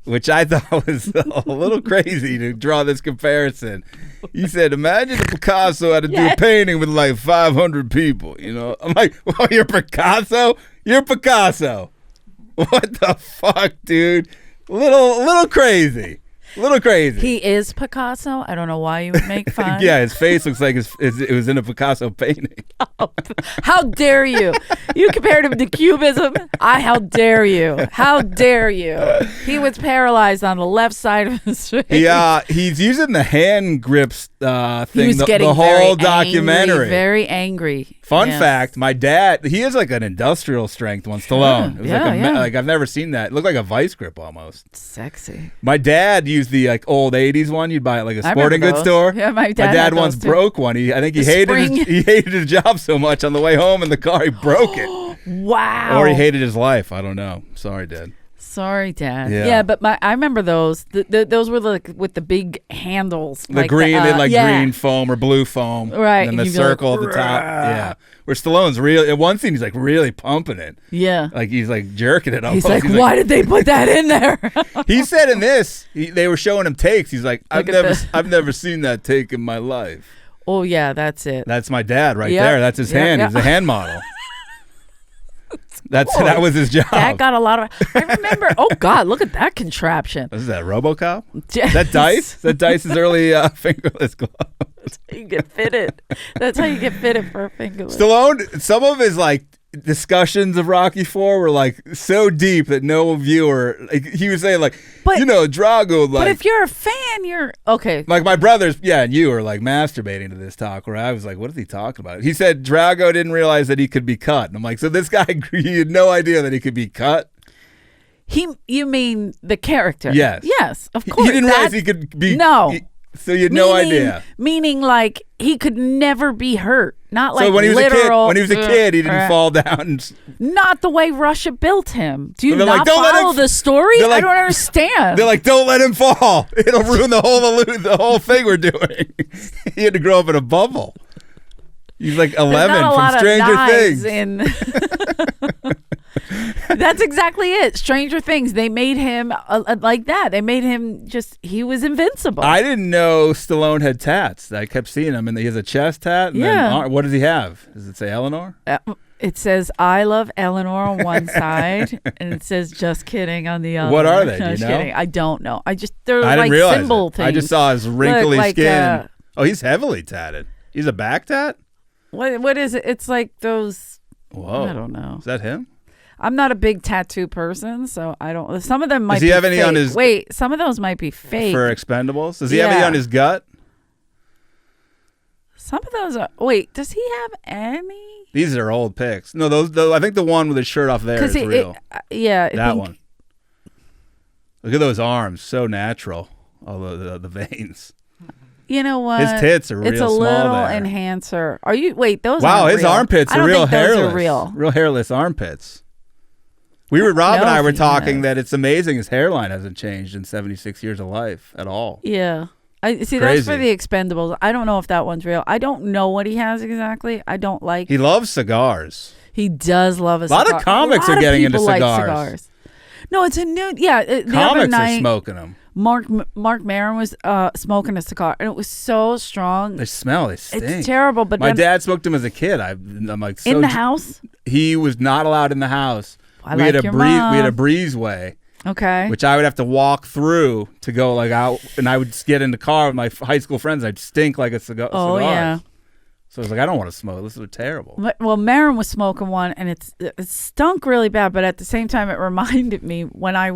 which I thought was a little crazy to draw this comparison. He said, imagine if Picasso had to do a painting with like 500 people, you know? I'm like, well, you're Picasso? You're Picasso. What the fuck, dude? Little crazy. A little crazy. He is Picasso. I don't know why you would make fun. Yeah, his face looks like it was in a Picasso painting. Oh, how dare you? You compared him to Cubism. How dare you? How dare you? He was paralyzed on the left side of his face. Yeah, he's using the hand grips thing. He was getting the very whole documentary. angry, very angry. Fun fact: my dad, he has like an industrial strength one. Stallone. It was like I've never seen that. It looked like a vice grip almost. Sexy. My dad used the like old '80s one. You'd buy at like a sporting goods store. Yeah, my dad once broke one. I think he hated his job so much on the way home in the car he broke it. Wow. Or he hated his life. I don't know. Sorry, Dad. Sorry, Dad. Yeah, but I remember those. Those were like with the big handles. The green, green foam or blue foam. Right. And the circle at the top. Yeah. Where Stallone's in one scene, he's like really pumping it. Yeah. Like he's like jerking it up. He's like, why did they put that in there? He said in this, they were showing him takes. He's like, I've never seen that take in my life. Oh yeah, that's it. That's my dad right there. That's his hand. Yeah. He's a hand model. That was his job. That got a lot of. I remember. Oh God, look at that contraption. Is that RoboCop? Is that Dice? Is that Dice's early fingerless glove? That's how you get fitted. That's how you get fitted for a fingerless. Stallone. Some of his like discussions of Rocky IV were like so deep that no viewer, like he was saying like, Drago, like. But if you're a fan, you're okay. Like my brothers, and you were like masturbating to this talk where I was like, what is he talking about? He said Drago didn't realize that he could be cut. And I'm like, so this guy, he had no idea that he could be cut? You mean the character? Yes. Yes, of course. He didn't realize he could be. No. So you had no idea. Meaning like he could never be hurt. Not like so when he was literal. When he was a kid, he didn't fall down. Not the way Russia built him. Do you not like, follow the story? I don't understand. They're like, don't let him fall. It'll ruin the whole thing we're doing. He had to grow up in a bubble. He's like 11 from Stranger Things. That's exactly it. Stranger Things. They made him like that. They made him he was invincible. I didn't know Stallone had tats. I kept seeing him, and he has a chest tat. And then, what does he have? Does it say Eleanor? It says "I love Eleanor" on one side, and it says "Just kidding" on the other. What are they? No, Do you know? Kidding. I don't know. They're I like didn't realize symbol it. things. I just saw his wrinkly skin. He's heavily tatted. He's a back tat? What is it? It's like those. Whoa. I don't know. Is that him? I'm not a big tattoo person, so I don't. Some of them might. Does he be have any fake. on his? Wait, some of those might be fake. For Expendables, does he have any on his gut? Some of those are. Wait, does he have any? These are old pics. No, those. I think the one with his shirt off there is real. That one. Look at those arms, so natural. All the veins. You know what? His tits are real small. It's a little there. enhancer. Are you? Wait, those. Wow, aren't his real. armpits I don't are real think hairless. Those are real. Real hairless armpits. Rob and I were talking that it's amazing his hairline hasn't changed in 76 years of life at all. Yeah. I see. That's for the Expendables. I don't know if that one's real. I don't know what he has exactly. I don't like. He loves cigars. He does love a cigar. A lot of comics are getting into cigars. Like cigars. No, it's a new. Yeah, the comics other night, are smoking them. Mark Maron was smoking a cigar, and it was so strong. They smell. They stink. It's terrible. But my dad smoked them as a kid. I'm like so in the house. He was not allowed in the house. We had a breezeway. Okay. Which I would have to walk through to go like out, and I would just get in the car with my high school friends. I'd stink like a cigar. Oh yeah. So I was like, I don't want to smoke. This is terrible. Well, Marin was smoking one, and it stunk really bad. But at the same time, it reminded me when I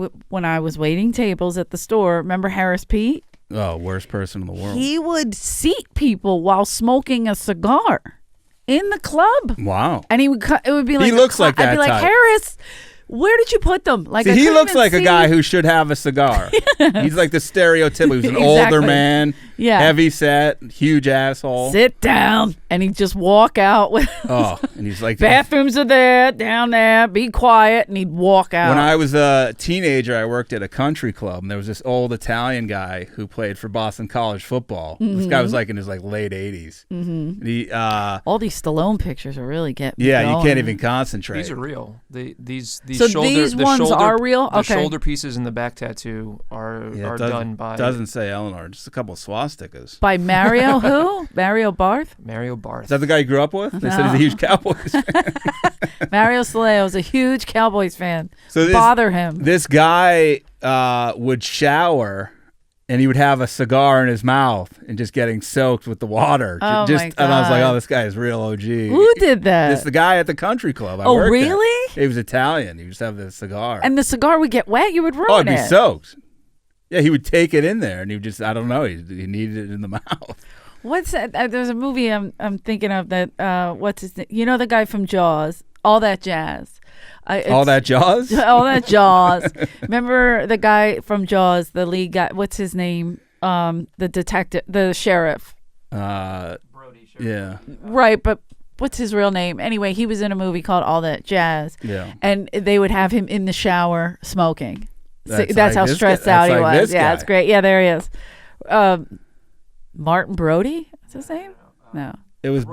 was waiting tables at the store. Remember Harris Pete? Oh, worst person in the world. He would seat people while smoking a cigar in the club. Wow. And it would be like he looks like that. I'd be like, type. Harris, where did you put them? Like, he looks like a guy who should have a cigar. He's like the stereotypical. He's an older man, heavy set, huge asshole. Sit down, and he'd just walk out with. And he's like, bathrooms are there, down there. Be quiet, and he'd walk out. When I was a teenager, I worked at a country club, and there was this old Italian guy who played for Boston College football. Mm-hmm. This guy was like in his late 80s. Mm-hmm. All these Stallone pictures are really getting. Yeah, you can't even concentrate. These are real. These these ones are real. Okay. The shoulder pieces and the back tattoo are done by. Doesn't say Eleanor. Just a couple of swastikas. By Mario who? Mario Barth. Mario Barth. Is that the guy you grew up with? They said he's a huge Cowboys fan. Mario Saleo's a huge Cowboys fan. So bother him. This guy would shower and he would have a cigar in his mouth and just getting soaked with the water. Oh, my God. And I was like, oh, this guy is real OG. Who did that? It's the guy at the country club. Oh, really? He was Italian. He used to have the cigar. And the cigar would get wet. You would ruin it'd be soaked. Yeah, he would take it in there, and he would just, I don't know, he needed it in the mouth. What's that? There's a movie I'm thinking of that, what's his name? You know the guy from Jaws? All That Jazz. All That Jaws? All That Jaws. Remember the guy from Jaws, the lead guy? What's his name? The detective, the sheriff. Brody, sheriff. Yeah. Right, but what's his real name? Anyway, he was in a movie called All That Jazz. Yeah. And they would have him in the shower smoking. That's That's like how stressed out he was. Yeah, it's great. Yeah, there he is. Martin Brody? What's his name? No. It was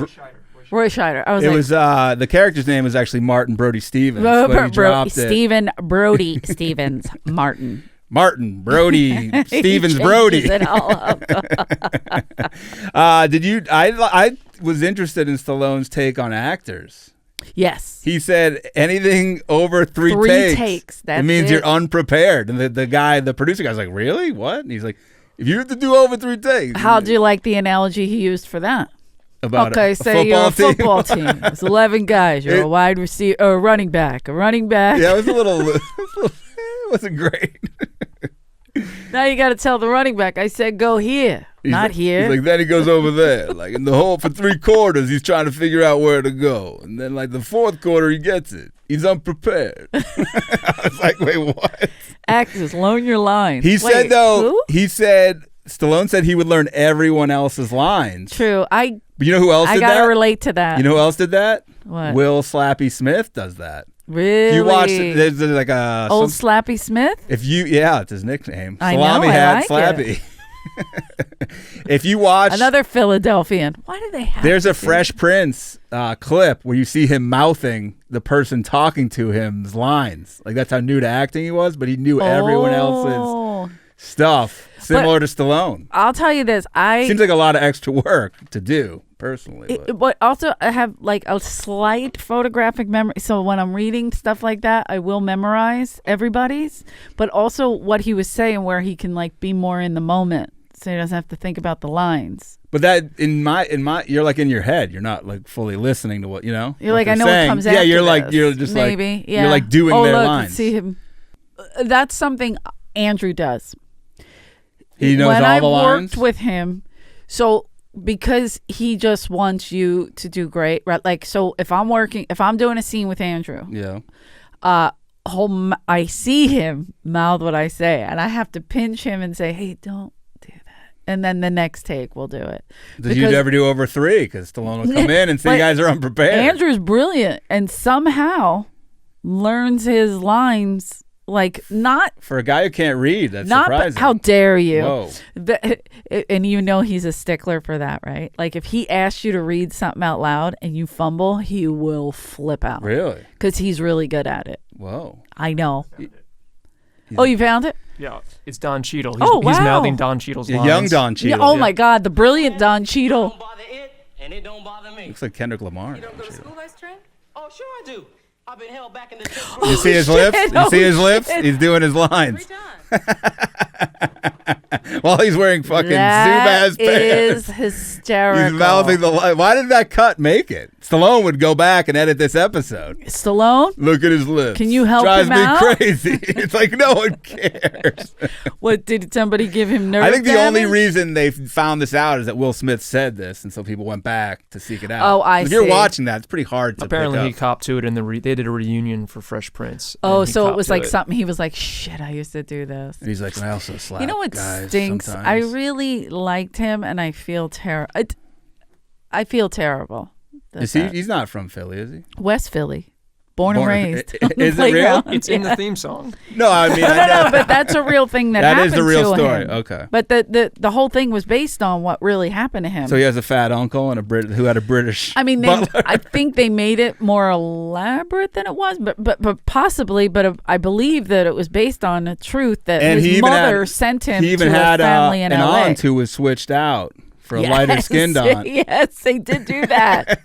Roy Scheider. I was it like, was the character's name was actually Martin Brody Stevens. But he dropped Stephen Brody Stevens Martin. Martin Brody Stevens Brody. It all up. Did you? I was interested in Stallone's take on actors. Yes. He said anything over three takes. That's it means you're unprepared. And the producer guy's like, really? What? And he's like, if you have to do over 3 takes. How do you like the analogy he used for that? About okay, say you're a football team. It's 11 guys. You're a wide receiver, or a running back. A running back. Yeah, it was a little. It wasn't great. Now you got to tell the running back. I said go here, not here. He's like, then he goes over there, like in the hole for 3 quarters. He's trying to figure out where to go, and then like the 4th quarter, he gets it. He's unprepared. I was like, wait, what? Actors, learn your lines. He said though. Who? He said Stallone said he would learn everyone else's lines. True. But you know who else did that? I gotta relate to that. You know who else did that? What? Will Slappy Smith does that. Really? If you watch it, there's like a old Slappy Smith. It's his nickname. I Salami know, had like Slappy. If you watch another Philadelphian, why do they have? There's a Fresh Prince clip where you see him mouthing the person talking to him's lines. Like that's how new to acting he was, but he knew everyone else's stuff, similar to Stallone. I'll tell you this: seems like a lot of extra work to do. Personally, but also I have like a slight photographic memory. So when I'm reading stuff like that, I will memorize everybody's, but also what he was saying, where he can like be more in the moment, so he doesn't have to think about the lines. But that in my you're like in your head. You're not like fully listening to what you know. You're like I know what comes after. Yeah, you're this. like you're just maybe. Like yeah. you're like doing their lines. See him. That's something Andrew does. He knows when all I the lines. When I worked with him, so. Because he just wants you to do great, right? Like, so if I'm doing a scene with Andrew, I see him mouth what I say, and I have to pinch him and say, "Hey, don't do that." And then the next take, we'll do it. Did you ever do over 3? Because Stallone will come in and say you guys are unprepared. Andrew's brilliant, and somehow learns his lines. Like not for a guy who can't read. That's surprising. How dare you? Whoa. And you know he's a stickler for that, right? Like if he asks you to read something out loud and you fumble, he will flip out. Really? Because he's really good at it. Whoa. I know. Oh, you found it? Yeah, it's Don Cheadle. He's mouthing Don Cheadle's lines. Young Don Cheadle. Yeah, my God, the brilliant Don Cheadle. It don't bother it, and it don't bother me. Looks like Kendrick Lamar. You don't go to school, Vice Trent? Oh, sure I do. I've been held back in the You see his lips? You see his lips? He's doing his lines. 3 times. While he's wearing fucking Zubaz pants. That is hysterical. He's mouthing the line. Why did that cut make it? Stallone would go back and edit this episode. Stallone? Look at his lips. Can you help Drives him out? Drives me crazy. It's like no one cares. What, did somebody give him nerve I think the damage? only reason they found this out is that Will Smith said this, and so people went back to seek it out. Oh, I If see. you're watching that, it's pretty hard to Apparently pick he up. copped to it, and they did a reunion for Fresh Prince. Oh, so it was like something he was like, shit, I used to do this. And he's like, I also slap You know what guys stinks? sometimes. I really liked him, and I feel I feel terrible. Is he? He's not from Philly, is he? West Philly. Born and raised. on the Is it real? playground. It's in the theme song. No, I mean, I know. No, but that's a real thing that That happened is the real to story. him. Okay. But the whole thing was based on what really happened to him. So he has a fat uncle and who had a British. I mean, butler. I think they made it more elaborate than it was, but possibly. But I believe that it was based on the truth that And his mother sent him He even to had a family in an LA. aunt who was switched out for a lighter skinned aunt. Yes, they did do that.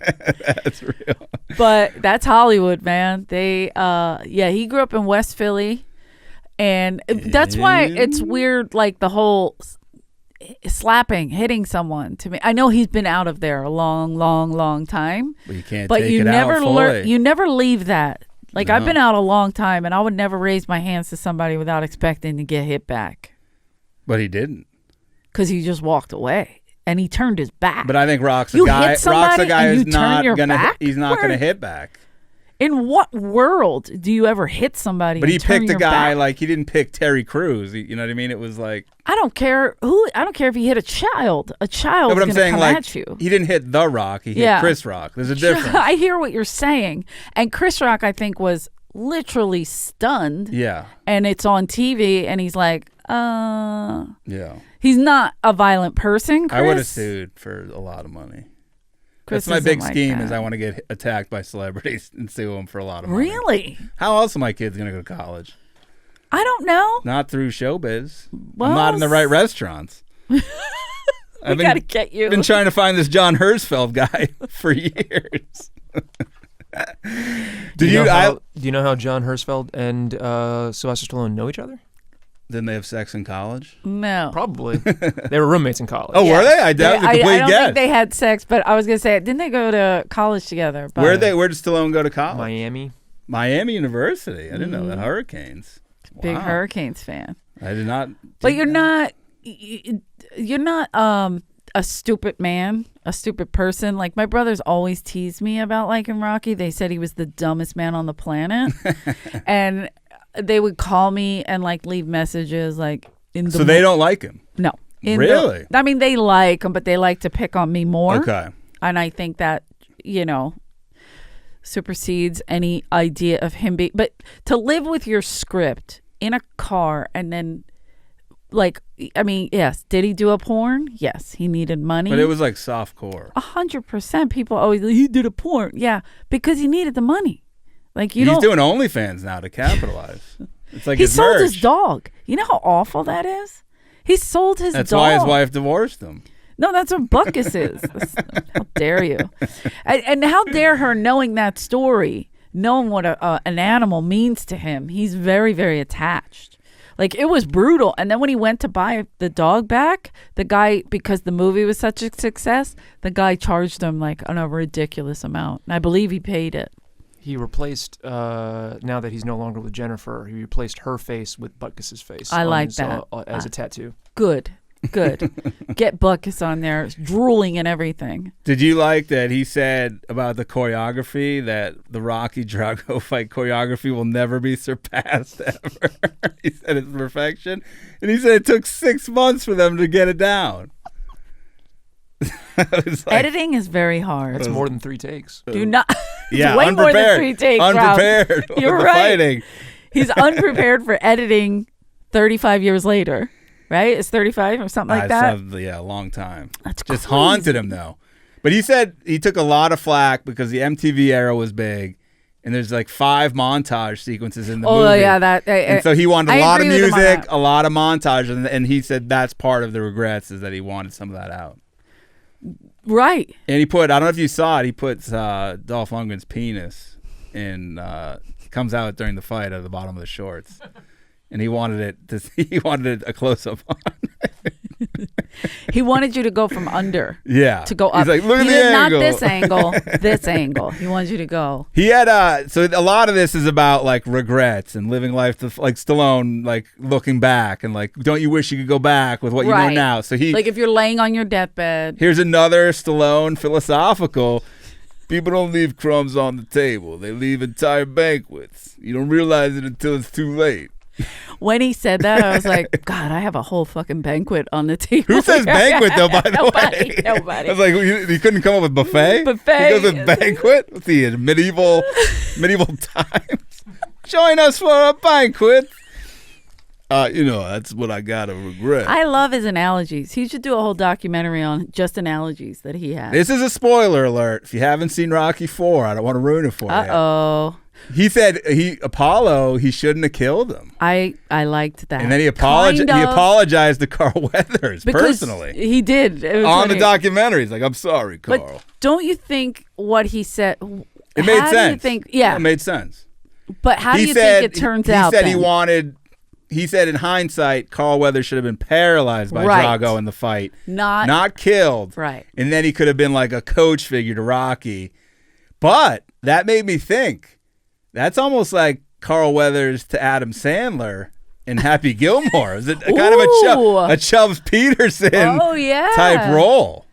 That's real. But that's Hollywood, man. They, he grew up in West Philly, and that's why it's weird. Like the whole slapping, hitting someone to me. I know he's been out of there a long time. But you can't But take you it never out fully. you never leave that. Like No. I've been out a long time, and I would never raise my hands to somebody without expecting to get hit back. But he didn't. Because he just walked away and he turned his back. But I think Rock's You a guy. hit somebody Rock's a guy and who's you turn not your gonna. back? He's not Where- gonna hit back. In what world do you ever hit somebody? But and he turn picked a your guy back? like he didn't pick Terry Crews. You know what I mean? It was like. I don't care if he hit a child. A child No, but is I'm going to saying come like at you. he didn't hit The Rock. He hit Yeah. Chris Rock. There's a difference. I hear what you're saying. And Chris Rock, I think, was literally stunned. Yeah. And it's on TV, and he's like, Yeah. He's not a violent person, Chris. I would have sued for a lot of money. Chris That's my isn't big like scheme that. is I want to get attacked by celebrities and sue them for a lot of money. Really? How else are my kids going to go to college? I don't know. Not through showbiz. Well, I'm not in the right restaurants. We got to get you. I've been trying to find this John Herzfeld guy for years. Do you know how John Herzfeld and Sylvester Stallone know each other? Didn't they have sex in college? No. Probably. They were roommates in college. Oh, were they? I doubt I the complete don't guess. think they had sex, but I was going to say, didn't they go to college together? But Where did Stallone go to college? Miami. Miami University. I didn't know that. Hurricanes. Big Wow. Hurricanes fan. I did not. But you're not a stupid man, a stupid person. Like my brothers always tease me about liking Rocky. They said he was the dumbest man on the planet. And they would call me and like leave messages like in the So they don't like him? No. Really? I mean, they like him, but they like to pick on me more. Okay. And I think that, supersedes any idea of him being. But to live with your script in a car and then, yes, did he do a porn? Yes, he needed money. But it was like soft core. 100%. People always, he did a porn. Yeah, because he needed the money. Like He's doing OnlyFans now to capitalize. It's like he his sold merch. his dog. You know how awful that is? He sold his That's dog. why his wife divorced him. No, that's what Buckus is. How dare you? And how dare her knowing that story, knowing what an animal means to him. He's very, very attached. Like, it was brutal. And then when he went to buy the dog back, the guy, because the movie was such a success, the guy charged him like a ridiculous amount. And I believe he paid it. He replaced, now that he's no longer with Jennifer, he replaced her face with Butkus's face. I like his, that. As a tattoo. Good. Get Buckus on there, drooling and everything. Did you like that he said about the choreography that the Rocky Drago fight choreography will never be surpassed ever? He said it's perfection. And he said it took 6 months for them to get it down. Editing is very hard. That's more than 3 takes. Do not. Yeah, it's way more than unprepared. 3 takes. Rob. Unprepared. You're with the right. fighting. He's unprepared for editing 35 years later, right? It's 35 or something like that. A long time. That's just crazy. haunted him though. But he said he took a lot of flack because the MTV era was big, and there's like 5 montage sequences in the movie. Oh yeah, that. And so he wanted a lot of agree with him on music, that. a lot of montage, and he said that's part of the regrets is that he wanted some of that out. Right. And he put, I don't know if you saw it, he puts Dolph Lundgren's penis in, comes out during the fight at the bottom of the shorts. And he wanted a close up on. He wanted you to go from under. Yeah. To go up. He's like, look at He the did angle. Not this angle. This angle. He wanted you to go. He had so a lot of this is about like regrets and living life to, like Stallone, like looking back and like, don't you wish you could go back with what you know now? So he like if you're laying on your deathbed. Here's another Stallone philosophical. People don't leave crumbs on the table. They leave entire banquets. You don't realize it until it's too late. When he said that, I was like, God, I have a whole fucking banquet on the table. Who says banquet though? By the way, Nobody. I was like, you couldn't come up with buffet. Buffet. He goes with banquet. What's he in medieval times? Join us for a banquet. That's what I gotta regret. I love his analogies. He should do a whole documentary on just analogies that he has. This is a spoiler alert. If you haven't seen Rocky 4, I don't want to ruin it for you. Uh-oh. He said Apollo, he shouldn't have killed him. I liked that. And then he apologized to Carl Weathers because personally. He did. It was On the funny. documentary. He's like, I'm sorry, Carl. But don't you think what he said... It made how sense. Do you think, yeah. It made sense. But how do you think it turns out He said he then? wanted he said in hindsight, Carl Weathers should have been paralyzed by Drago in the fight. Not killed. Right. And then he could have been like a coach figure to Rocky. But that made me think, that's almost like Carl Weathers to Adam Sandler in Happy Gilmore. Is it kind of a Chubbs Peterson type role?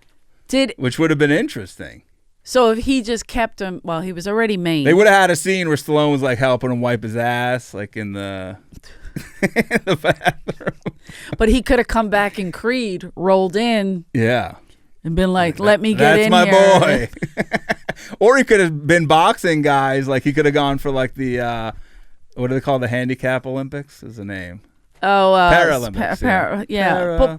Which would have been interesting. So if he just kept him, well, he was already main. They would have had a scene where Stallone was like helping him wipe his ass, like in the bathroom. But he could have come back in Creed, rolled in. Yeah. And been like, let me get in here. That's my boy. boy. Or he could have been boxing guys. Like he could have gone for like the, what do they call the handicap Olympics is the name? Oh, Paralympics.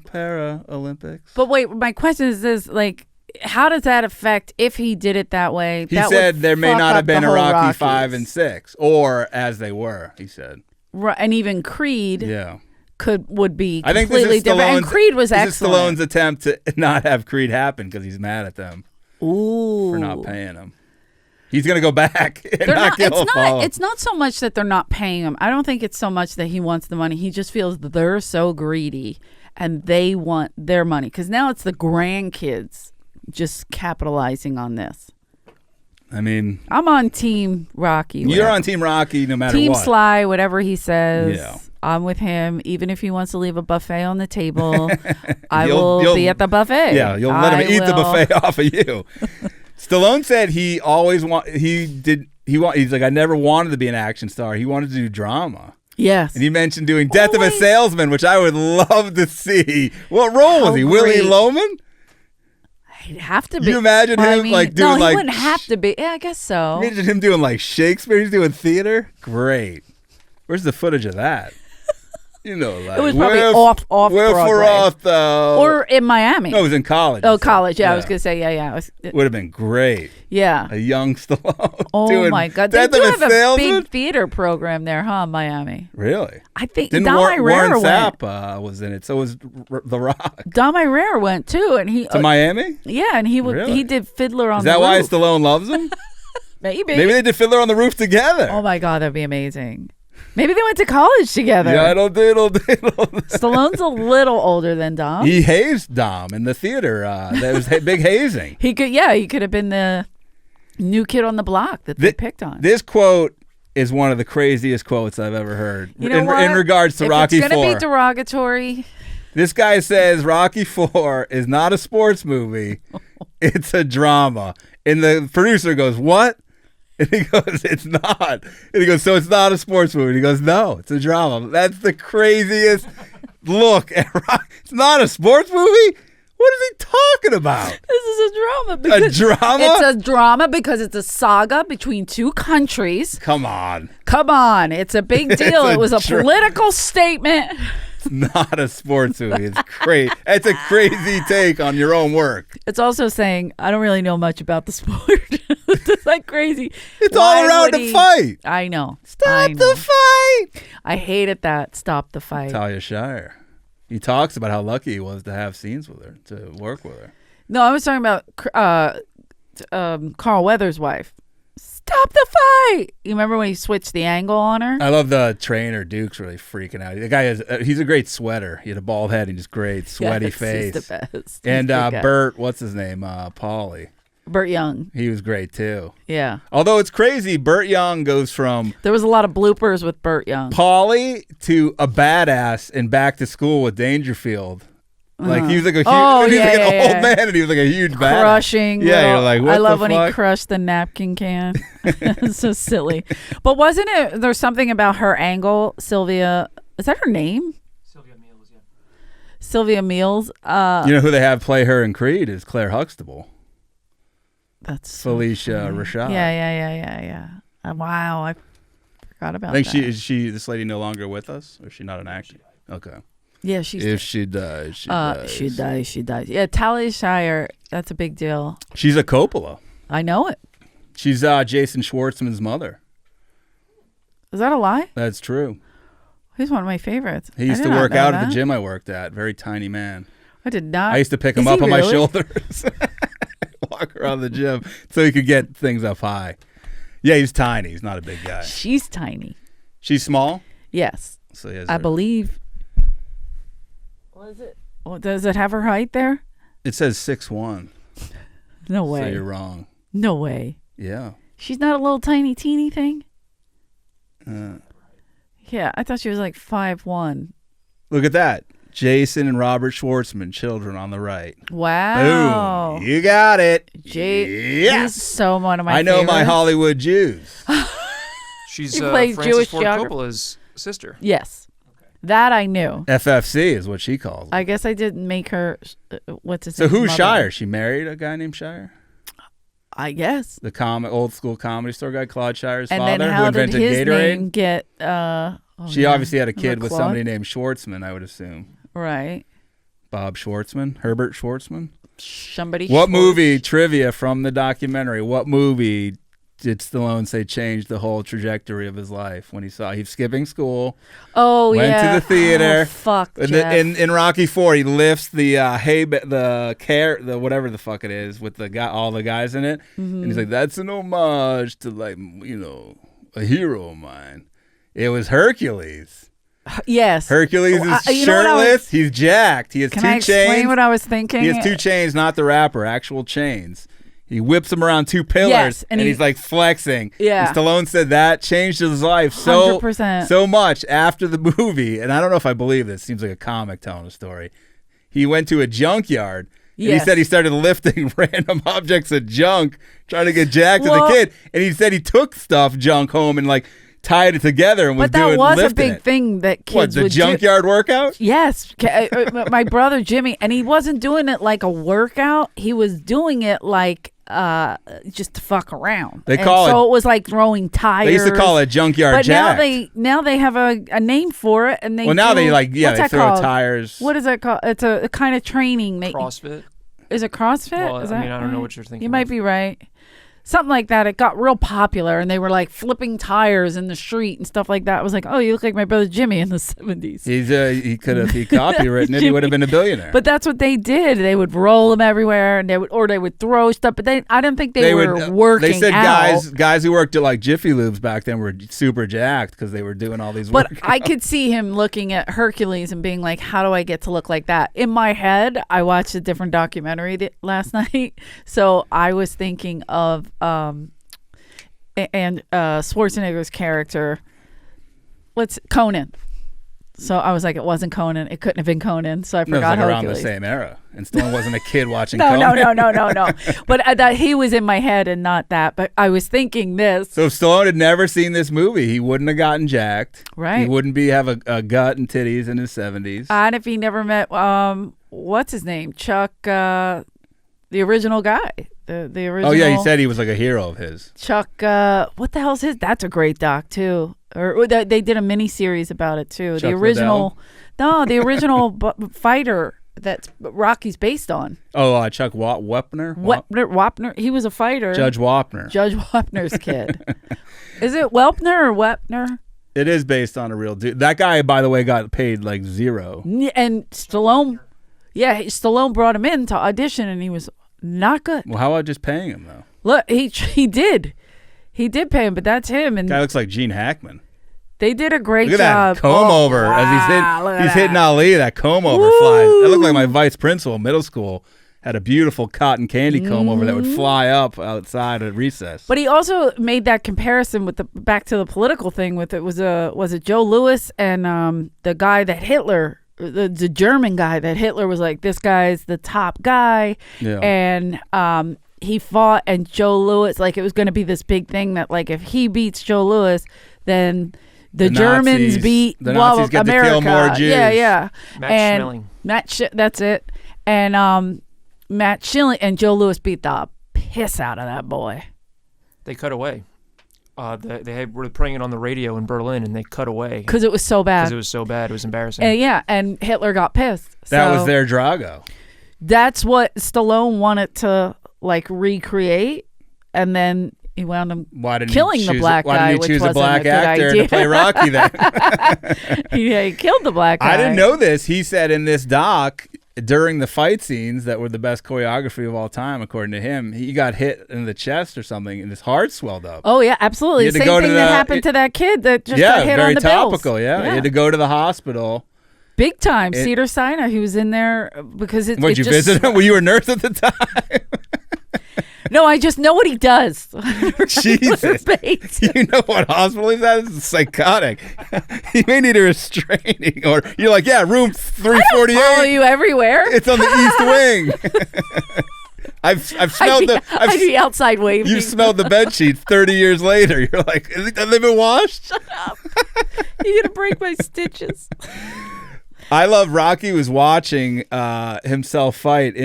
Paralympics. But wait, my question is this, like, how does that affect if he did it that way? He said there may not have been a Rocky 5 and 6, or as they were, he said. Right, and even Creed would be I think completely different. And Creed was excellent. This is Stallone's attempt to not have Creed happen because he's mad at them for not paying him. He's going to go back and It's not so much that they're not paying him. I don't think it's so much that he wants the money. He just feels that they're so greedy and they want their money. Because now it's the grandkids just capitalizing on this. I mean, I'm on Team Rocky. You're on Team Rocky no matter Team what. Team Sly, whatever he says. Yeah. I'm with him. Even if he wants to leave a buffet on the table, I will be at the buffet. Yeah, you'll let him eat the buffet off of you. Stallone said he always he's like, I never wanted to be an action star. He wanted to do drama. Yes. And he mentioned doing Death of a Salesman, which I would love to see. What role was he? Great. Willie Loman? He'd have to be. Can you imagine him doing like... No, he wouldn't have to be. Yeah, I guess so. Imagine him doing like Shakespeare. He's doing theater. Great. Where's the footage of that? You know, like, it was probably off Broadway. Or in Miami. No, it was in college. Oh, college. Yeah, I was going to say, yeah. It would have been great. Yeah. A young Stallone. Oh, my God. They do have a big theater program there, Miami? Really? I think Didn't Warren Sapp was in it. So was The Rock. Dom Irrera went, too. And he to Miami? Yeah, and he did Fiddler on the Roof. Is that why Stallone loves him? Maybe they did Fiddler on the Roof together. Oh, my God. That'd be amazing. Maybe they went to college together. Yeah, diddle. Stallone's a little older than Dom. He hazed Dom in the theater. There was big hazing. He could have been the new kid on the block that they picked on. This quote is one of the craziest quotes I've ever heard. You know in regards to Rocky IV. It's going to be derogatory. This guy says Rocky IV is not a sports movie. It's a drama. And the producer goes, what? And he goes, it's not. And he goes, so it's not a sports movie. And he goes, no, it's a drama. That's the craziest look at rock. It's not a sports movie? What is he talking about? This is a drama. A drama? It's a drama because it's a saga between two countries. Come on. It's a big deal. It was a political statement. It's not a sports movie. It's crazy. It's a crazy take on your own work. It's also saying, I don't really know much about the sport. It's like crazy. It's all around the fight. I know. Stop the fight. I hated that. Stop the fight. Talia Shire. He talks about how lucky he was to have scenes with her, to work with her. No, I was talking about Carl Weathers' wife. Stop the fight! You remember when he switched the angle on her? I love the trainer. Duke's really freaking out. The guy he's a great sweater. He had a bald head and just great sweaty face. He's the best. And Burt, what's his name? Paulie. Burt Young. He was great too. Yeah. Although it's crazy, Burt Young goes from... There was a lot of bloopers with Burt Young. Paulie to a badass in Back to School with Dangerfield. Like he was like a huge, old man, and he was like a huge badass. Crushing. Yeah, you're like, what I love the when fuck? he crushed the napkin can. It's so silly. But wasn't it? There's something about her angle, Sylvia. Is that her name? Sylvia Meals. Yeah. Sylvia Meals. You know who they have play her in Creed is Claire Huxtable. That's Felicia Rashad. Yeah. Wow, I forgot about that. I think is this lady no longer with us, or is she not an actor? Okay. Yeah, if she dies, she dies. She dies. Yeah, Talia Shire, that's a big deal. She's a Coppola. I know it. She's Jason Schwartzman's mother. Is that a lie? That's true. He's one of my favorites. He used to work out at the gym I worked at. Very tiny man. I did not. I used to pick him up on my shoulders. Walk around the gym so he could get things up high. Yeah, he's tiny. He's not a big guy. She's tiny. She's small? Yes. So he has I believe. What is it? Well, does it have her height there? It says 6'1". No way. So you're wrong. No way. Yeah. She's not a little tiny teeny thing? Yeah, I thought she was like 5'1". Look at that. Jason and Robert Schwartzman, children on the right. Wow. Boom. You got it. Yes. He's so one of my I know favorites. my Hollywood Jews. She's He plays Francis Jewish Ford geography. Coppola's sister. Yes. That I knew. FFC is what she calls it. I guess I didn't make her. What's his So name? who's Mother. Shire? She married a guy named Shire? I guess. The old school comedy store guy, Claude Shire's And father, then who how did invented his Gatorade? name get? She obviously had a kid with Claude? somebody named Schwartzman, I would assume. Right. Bob Schwartzman? Herbert Schwartzman? Somebody. What movie, trivia from the documentary, what movie did Stallone say changed the whole trajectory of his life when he was skipping school? Oh, went yeah. to the theater. Oh, fuck, In Rocky 4, he lifts the the whatever the fuck it is with the guy, all the guys in it, and he's like, "That's an homage to a hero of mine." It was Hercules. Yes. Hercules is shirtless. He's jacked. He has Can 2 I chains. explain what I was thinking? He has 2 chains, not the rapper, actual chains. He whips them around 2 pillars, Yes, and he's like flexing. Yeah. And Stallone said that changed his life so 100%. so much after the movie. And I don't know if I believe this. Seems like a comic telling a story. He went to a junkyard. And Yes. he said he started lifting random objects of junk, trying to get jacked as a kid. And he said he took junk home and tied it together and was But that was a lifting big it. thing that kids What, the would junkyard workout? Yes. My brother Jimmy, and he wasn't doing it like a workout. He was doing it like just to fuck around. They call it was like throwing tires. They used to call it junkyard but jack. now they have a name for it, and they now do- they what's they that throw called? tires. What is that called? It's a kind of training. CrossFit. Is it CrossFit? Well, Is I that mean, I don't know right? what you're thinking. You might be right. Something like that. It got real popular, and they were like flipping tires in the street and stuff like that. I was like, oh, you look like my brother Jimmy in the 70s. He could have copywritten it. He would have been a billionaire. But that's what they did. They would roll them everywhere, and they would throw stuff. But I don't think they were working. They said out. guys who worked at Jiffy Lubes back then were super jacked because they were doing all these. But workouts. I could see him looking at Hercules and being like, how do I get to look like that? In my head, I watched a different documentary last night, so I was thinking of Schwarzenegger's character. What's Conan? So I was like, it wasn't Conan. It couldn't have been Conan. So I forgot around Hercules. the same era, and Stallone wasn't a kid watching. No. Conan. But that he was in my head and not that. But I was thinking this. So if Stallone had never seen this movie, he wouldn't have gotten jacked. Right. He wouldn't have a gut and titties in his 70s. And if he never met, what's his name? Chuck, the original guy. The original. Oh yeah, he said he was like a hero of his. Chuck, what the hell's his? That's a great doc too. Or they did a mini series about it too. Chuck the original, the original fighter that Rocky's based on. Oh, Chuck Wapner. Wapner. He was a fighter. Judge Wapner. Judge Wapner's kid. Is it Welpner or Wepner? It is based on a real dude. That guy, by the way, got paid like zero. And Stallone, Stallone brought him in to audition, and he was not good. Well, how about just paying him though? Look, he did pay him, but that's him. And Guy looks like Gene Hackman. they did a great Look at job. that comb over as he's hitting Ali. That comb over flies. That looked like my vice principal in middle school had a beautiful cotton candy comb over that would fly up outside at recess. But he also made that comparison with back to the political thing with was it Joe Louis and the guy that Hitler, the German guy that Hitler was like, this guy's the top guy. Yeah. And he fought, and Joe Louis, like, it was going to be this big thing that, like, if he beats Joe Louis, then the Germans Nazis, beat the Nazis get America. to kill more Jews. Yeah. Matt Schmeling. That's it. And Matt Schilling and Joe Louis beat the piss out of that boy. They cut away. They were playing it on the radio in Berlin, and they cut away Because it was so bad. because it was so bad. It was embarrassing. And Hitler got pissed. That was So their Drago. That's what Stallone wanted to, like, recreate, and then he wound up killing the black guy. Why didn't which you choose a wasn't black good actor idea. to play Rocky then? He killed the black guy. I didn't know this. He said in this doc, during the fight scenes that were the best choreography of all time, according to him, he got hit in the chest or something, and his heart swelled up. Oh yeah, absolutely. Same thing that happened to that kid that just got hit on the topical. bills. Yeah, he had to go to the hospital. Big time. Cedar-Sinai. He was in there because it. Would you visit him? Were you a nurse at the time? No, I just know what he does. Jesus. You know what hospital he's at? It's psychotic. He may need a restraining. Or you're like, yeah, room 348. I follow you everywhere. It's on the east wing. I've smelled I'd be outside waving. You've smelled the bed sheets 30 years later. You're like, have they been washed? Shut up. You're going to break my stitches. I love Rocky was watching himself fight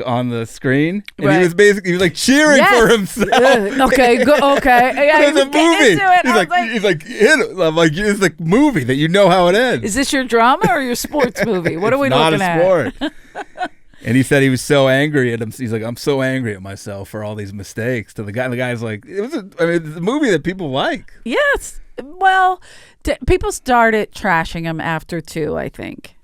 on the screen, and he was like cheering for himself. Okay, okay. Yeah, it's a movie. He's like, hit him. I'm like, it's a movie that you know how it ends. Is this your drama or your sports movie? What are we looking at? Not a sport. And he said he was so angry at him. He's like, I'm so angry at myself for all these mistakes. To the guy, and the guy's like, it's a movie that people like. Yes. Well, people started trashing him after 2, I think.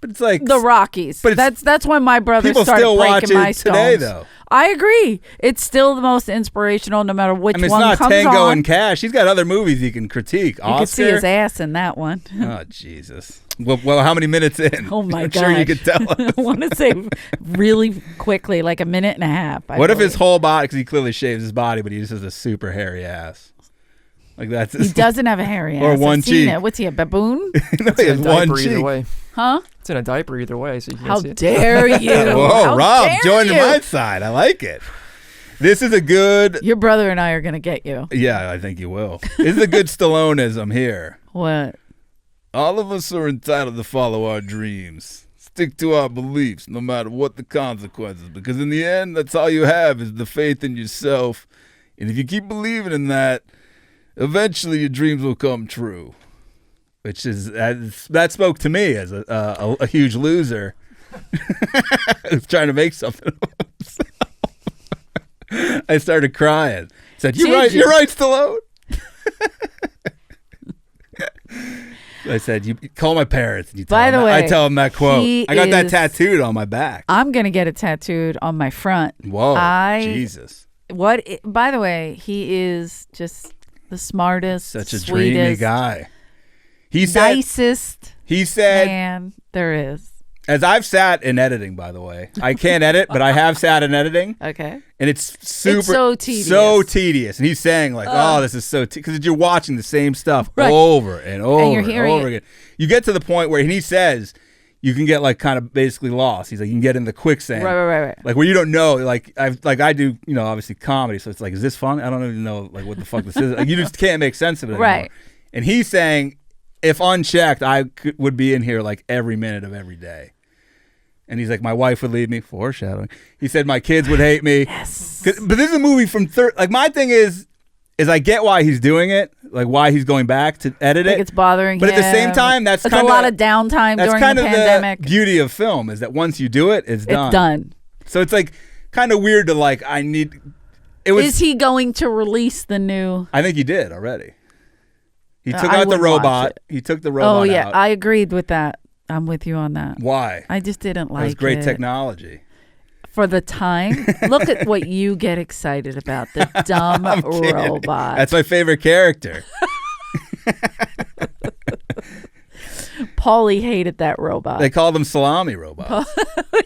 But it's like the Rockies. But that's when my brother started breaking my stones. Today, though. I agree. It's still the most inspirational, no matter which one comes on. It's not Tango and Cash. He's got other movies he can critique. You can see his ass in that one. Oh, Jesus. Well, how many minutes in? Oh, my God. I'm sure you could tell us. I want to say really quickly, like a minute and a half. What if his whole body, because he clearly shaves his body, but he just has a super hairy ass? Like that's he doesn't have a hairy ass. Or one cheek. What's he, a baboon? No, he has one cheek. Either way. Huh? It's in a diaper either way, so you can't How see it. dare you? Whoa, How Rob, dare joining you? my side. I like it. This is a good... Your brother and I are going to get you. Yeah, I think you will. This is a good Stalloneism here. What? All of us are entitled to follow our dreams. Stick to our beliefs, no matter what the consequences. Because in the end, that's all you have is the faith in yourself. And if you keep believing in that, eventually your dreams will come true. Which is that spoke to me as a huge loser who's trying to make something of himself. I started crying. Said, "You're right, Stallone." I said, "You call my parents." And you tell By the them way, I tell them that quote. I got that tattooed on my back. I'm gonna get it tattooed on my front. Whoa, Jesus! By the way, he is just the smartest, such a sweetest, dreamy guy. Nicest. He said, man there is. As I've sat in editing, by the way, I can't edit, but I have sat in editing. Okay. And it's so tedious. So tedious. And he's saying like, oh, this is so because you're watching the same stuff over and over and over again. You get to the point where he says you can get like kind of basically lost. He's like, you can get in the quicksand. Right. Like where you don't know, like I do, obviously comedy. So it's like, is this fun? I don't even know like what the fuck this is. Like, you just can't make sense of it anymore. Right. And he's saying, if unchecked, I would be in here like every minute of every day. And he's like, my wife would leave me. Foreshadowing. He said my kids would hate me. Yes. But this is a movie from like my thing is I get why he's doing it, like why he's going back to edit it. It's bothering but him. At the same time, that's kind of a lot of downtime during the pandemic. The beauty of film is that once you do it, it's done. It's done. So it's like kind of weird to like Is he going to release the new? I think he did already. He took out the robot. He took the robot out. Oh, yeah. I agreed with that. I'm with you on that. Why? I just didn't like it. It was great technology. For the time. Look at what you get excited about. The dumb robot. That's my favorite character. Paulie hated that robot. They called them salami robots.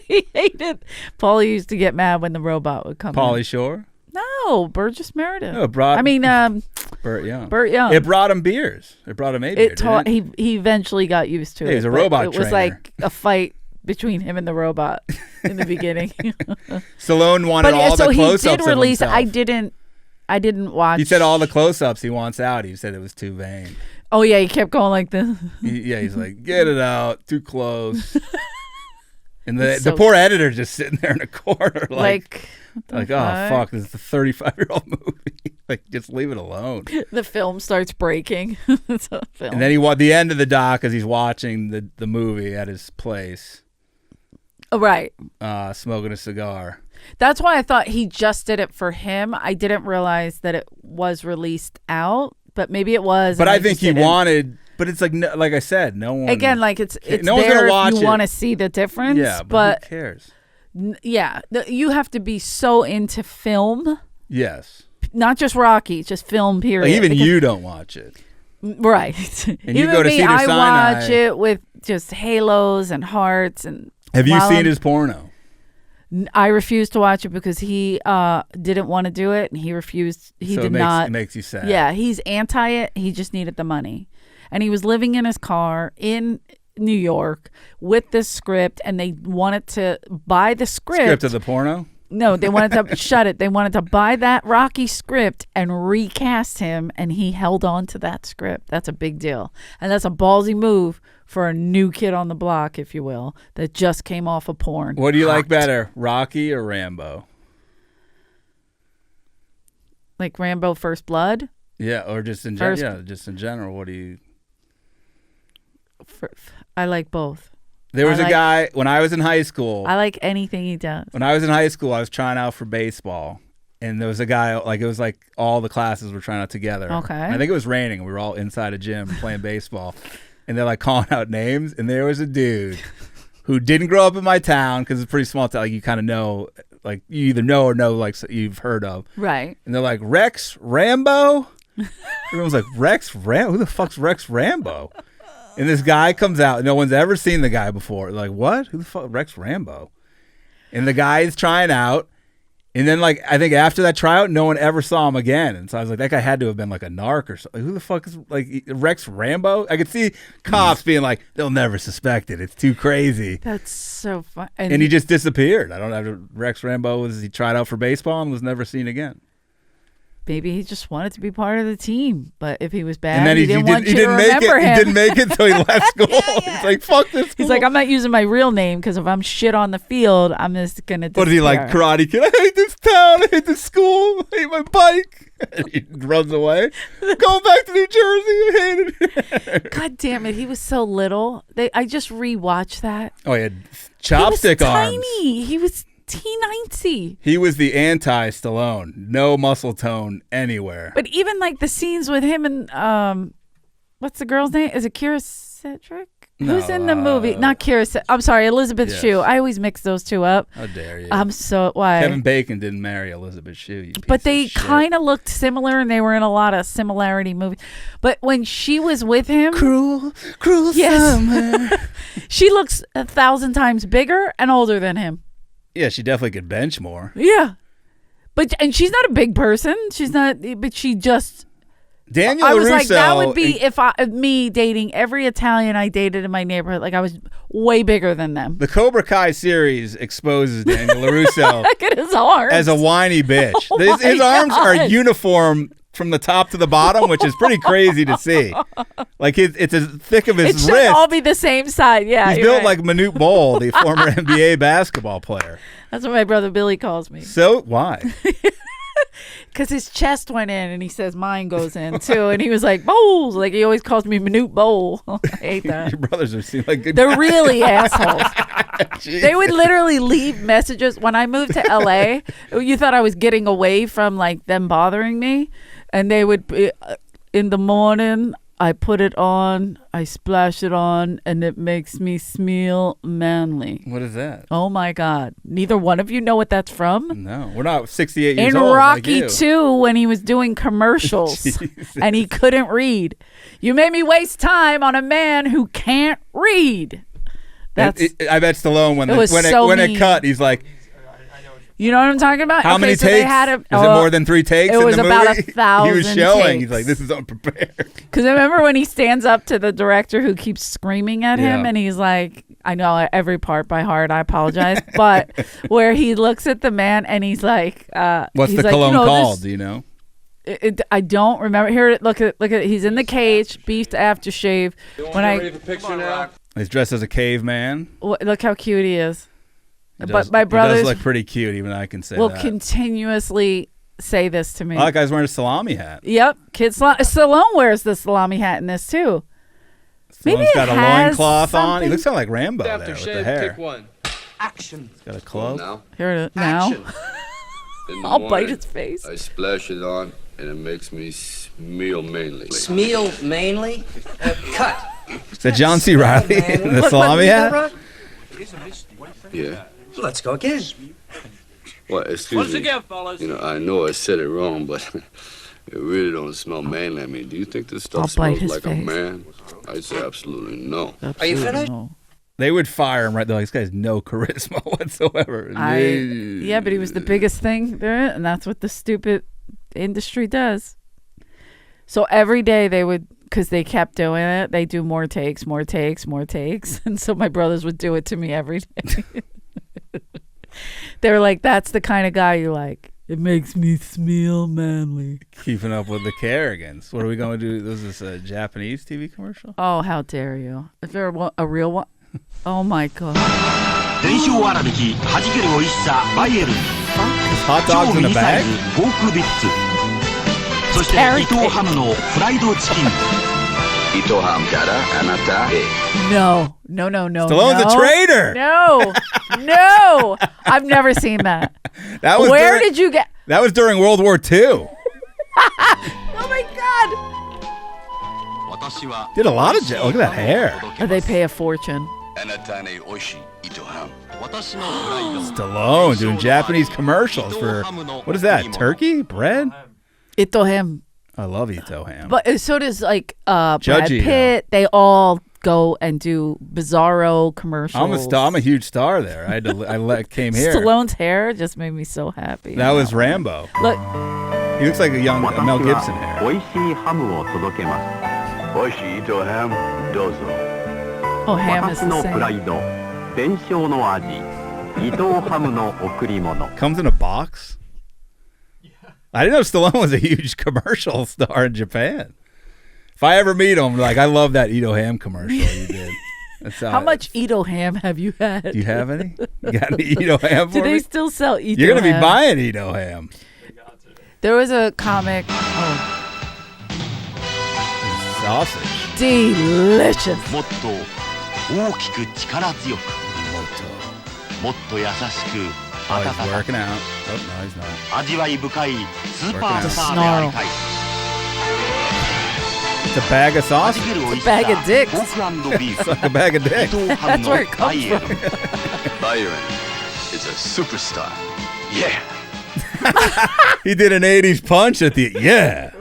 He hated. Paulie used to get mad when the robot would come Pauly in. Shore? No, Burgess Meredith. No, Burt Young. Burt Young. It brought him beers. It brought him a beer. He eventually got used to it. He was a robot It was trainer. like a fight between him and the robot in the beginning. Stallone wanted all the close-ups he did release. of himself. I didn't watch. He said all the close-ups he wants out. He said it was too vain. Oh yeah, he kept going like this. He's like, get it out, too close. And the poor editor just sitting there in a corner like oh fuck, this is a 35-year-old movie. Like, just leave it alone. The film starts breaking. It's a film. And then the end of the doc as he's watching the movie at his place. Oh, right. Smoking a cigar. That's why I thought he just did it for him. I didn't realize that it was released out, but maybe it was. But I think he wanted But it's like I said, no one. Again, like it's no one's there gonna watch if you want to see the difference. Yeah, but who cares? Yeah, you have to be so into film. Yes. Not just Rocky, just film. Period. Like even you don't watch it, right? And even you go to me, Cedar-Sinai. I watch it with just halos and hearts and. Have you seen his porno? I refused to watch it because he didn't want to do it, and he refused. It makes you sad. Yeah, he's anti it. He just needed the money, and he was living in his car in New York with this script, and they wanted to buy the script of the porno. No, they wanted to shut it. They wanted to buy that Rocky script and recast him, and he held on to that script. That's a big deal, and that's a ballsy move for a new kid on the block, if you will, that just came off of porn. What do you like better, Rocky or Rambo? Like Rambo First Blood? Yeah, or just in general. Yeah, just in general. What do you? I like both. There was a guy when I was in high school. I like anything he does. When I was in high school, I was trying out for baseball, and there was a guy it was like all the classes were trying out together. Okay. And I think it was raining, and we were all inside a gym playing baseball, and they're like calling out names, and there was a dude who didn't grow up in my town because it's a pretty small town. Like you kind of know, like you either know or know, like you've heard of. Right. And they're like Rex Rambo. Everyone's like Rex Rambo. Who the fuck's Rex Rambo? And this guy comes out. No one's ever seen the guy before. Like, what? Who the fuck? Rex Rambo. And the guy is trying out. And then, like, I think after that tryout, no one ever saw him again. And so I was like, that guy had to have been like a narc or something. Who the fuck is, like, Rex Rambo? I could see cops being like, they'll never suspect it. It's too crazy. That's so fun. And he just disappeared. I don't know. Rex Rambo he tried out for baseball and was never seen again. Maybe he just wanted to be part of the team, but if he was bad, and then he didn't want you to remember him. He didn't make it, so he left school. He's like, fuck this school. He's like, I'm not using my real name because if I'm shit on the field, I'm just going to disappear. What is he like, Karate Kid? I hate this town. I hate this school. I hate my bike. And he runs away. Going back to New Jersey. I hate it. God damn it. He was so little. I just rewatched that. Oh, he had chopstick arms. He was tiny. He was teeny-tiny. He was the anti-Stallone. No muscle tone anywhere. But even like the scenes with him and what's the girl's name? Is it Kira Sedgwick? No, who's in the movie? Not Kira. I'm sorry, Elizabeth Shue. I always mix those two up. How dare you? Why? Kevin Bacon didn't marry Elizabeth Shue. But they kind of looked similar, and they were in a lot of similarity movies. But when she was with him, cruel summer. She looks 1,000 times bigger and older than him. Yeah, she definitely could bench more. Yeah. And she's not a big person. She's not, but she just. Daniel I was LaRusso, like, that would be if me dating every Italian I dated in my neighborhood. Like I was way bigger than them. The Cobra Kai series exposes Daniel LaRusso Look at his arms. as a whiny bitch. Oh His arms God. are uniform from the top to the bottom, which is pretty crazy to see. Like it's as thick of his it should wrist. all be the same side. Yeah, He's you're built right. like Manute Bol, the former NBA basketball player. That's what my brother Billy calls me. So why? Because his chest went in, and he says mine goes in too. And he was like, Bowls. Like he always calls me Manute Bowl. I hate that. Your brothers seem like good They're guys. really assholes. Jeez. They would literally leave messages. When I moved to LA, you thought I was getting away from like them bothering me. And they would be, in the morning, I put it on, I splash it on, and it makes me smell manly. What is that? Oh my God. Neither one of you know what that's from? No, we're not 68 years In old. Rocky like 2, when he was doing commercials and he couldn't read. You made me waste time on a man who can't read. That's I bet Stallone when mean. it cut, he's like, you know what I'm talking about? how many takes? They had Is it more than 3 takes in the movie? It was about 1,000 He was showing. takes. He's like, this is unprepared. Because I remember when he stands up to the director who keeps screaming at him, Yeah. and he's like, I know every part by heart, I apologize, but where he looks at the man and he's like, What's he's the like, cologne called? this- Do you know? I don't remember. Here, look at he's in the cage, beefed aftershave. He's dressed as a caveman. Look how cute he is. But my He does brothers look pretty cute. Even I can say will that. continuously say this to me. Oh, that guy's wearing a salami hat. Yep, Stallone wears the salami hat in this too. Maybe Stallone's got it a has loincloth on. He something- looks kind of like Rambo there with the hair. Pick one. Action. He's got a club. Now. Here it is. Now Action. In the I'll bite morning, his face. I splash it on. and it makes me smell mainly. Smell mainly? Cut. Is that John C. Reilly in the salami hat? Yeah. Let's go again. Well, excuse me. fellas? You know, I know I said it wrong, but it really don't smell manly. I mean, do you think this stuff I'll bite smells his like face. a man? I'd say absolutely no. Are you finished? No. They would fire him right there. Like, this guy has no charisma whatsoever. Yeah, but he was the biggest thing there, and that's what the stupid industry does. So every day they would, because they kept doing it, they do more takes. And so my brothers would do it to me every day. They were like, that's the kind of guy you like. It makes me smell manly. Keeping up with the Kerrigans. What are we going to do? Was this a Japanese TV commercial? Oh, how dare you. Is there a real one? Oh, my God. 伝承あらびき弾ける美味しさバイエルン Hot 超 dogs ミ in a ニサイ bag? ズポークビッツそして伊藤ハムのフライドチキン Ito hamkara anata e. No. Stallone's no. a traitor. No. I've never seen that. That was Where during, did you get? That was during World War II. Oh, my God. 私は Did a lot of look at that hair. Oh, they pay a fortune. Anatane oishi ito ham. 私のフライド Stallone doing Japanese commercials for, what is that, turkey? Bread? Itohim. I love Ito ham. But so does like Brad Judgy, Pitt. They all go and do bizarro commercials. I'm a huge star there. Came here. Stallone's hair just made me so happy. That was Rambo. Look, He looks like a young Mel Gibson hair. 美味しいハムを届けます Oishi ito ham dozo. oh, ham is 私 the のプラ same. イド伝承の味伊藤ハムの贈り物 Comes in a box? I didn't know Stallone was a huge commercial star in Japan. If I ever meet him, like, I love that Ito ham commercial you did. That's How much Ito ham have you had? Do you have any? You got any Ito ham Do for they me? still sell Ito You're going to be ham? buying Ito ham. There was a comic. Oh, Sausage. delicious. もっと大きく力強くもっと優しく Oh, 温 he's かく working out. Oh, no, he's not. 味わい深いスーパースターでありたい It's a bag of 弾 sausage. ける美味しさ bag of dicks. ポーク&ビー It's フ like a bag of 伊 dicks. 藤ハム That's の where it バイ comes エルン Byron is a superstar. Yeah. He did an 80s punch at the... Yeah.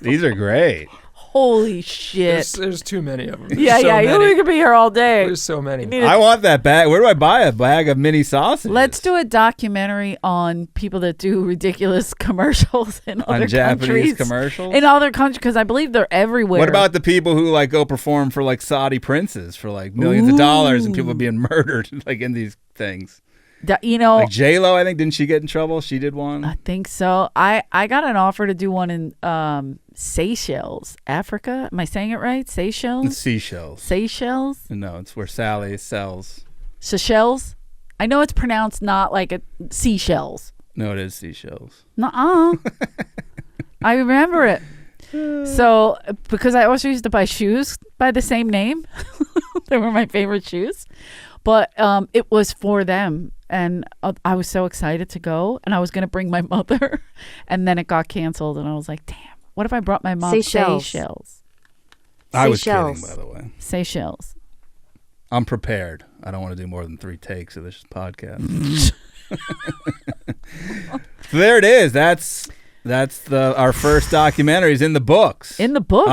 These are great. Holy shit. There's too many of them. Yeah, so yeah. many. You could be here all day. There's so many. Need I want that bag. Where do I buy a bag of mini sausages? Let's do a documentary on people that do ridiculous commercials in other on Japanese countries. commercials. In other countries, because I believe they're everywhere. What about the people who like go perform for like Saudi princes for like millions of dollars and people being murdered like in these things? You know, Like J-Lo, I think, didn't she get in trouble? She did one. I think so. I got an offer to do one in Seychelles, Africa. Am I saying it right? It's Seychelles? seashells. Seychelles? No, it's where Sally sells. Seychelles? I know it's pronounced not like a seashells. No, it is seashells. Nuh-uh. I remember it. So, because I also used to buy shoes by the same name. They were my favorite shoes. But it was for them. And I was so excited to go. And I was going to bring my mother. And then it got canceled. And I was like, damn, what if I brought my mom Seychelles? I was kidding, by the way. Seychelles. I'm prepared. I don't want to do more than 3 takes of this podcast. So there it is. That's our first documentary is in the books. In the books?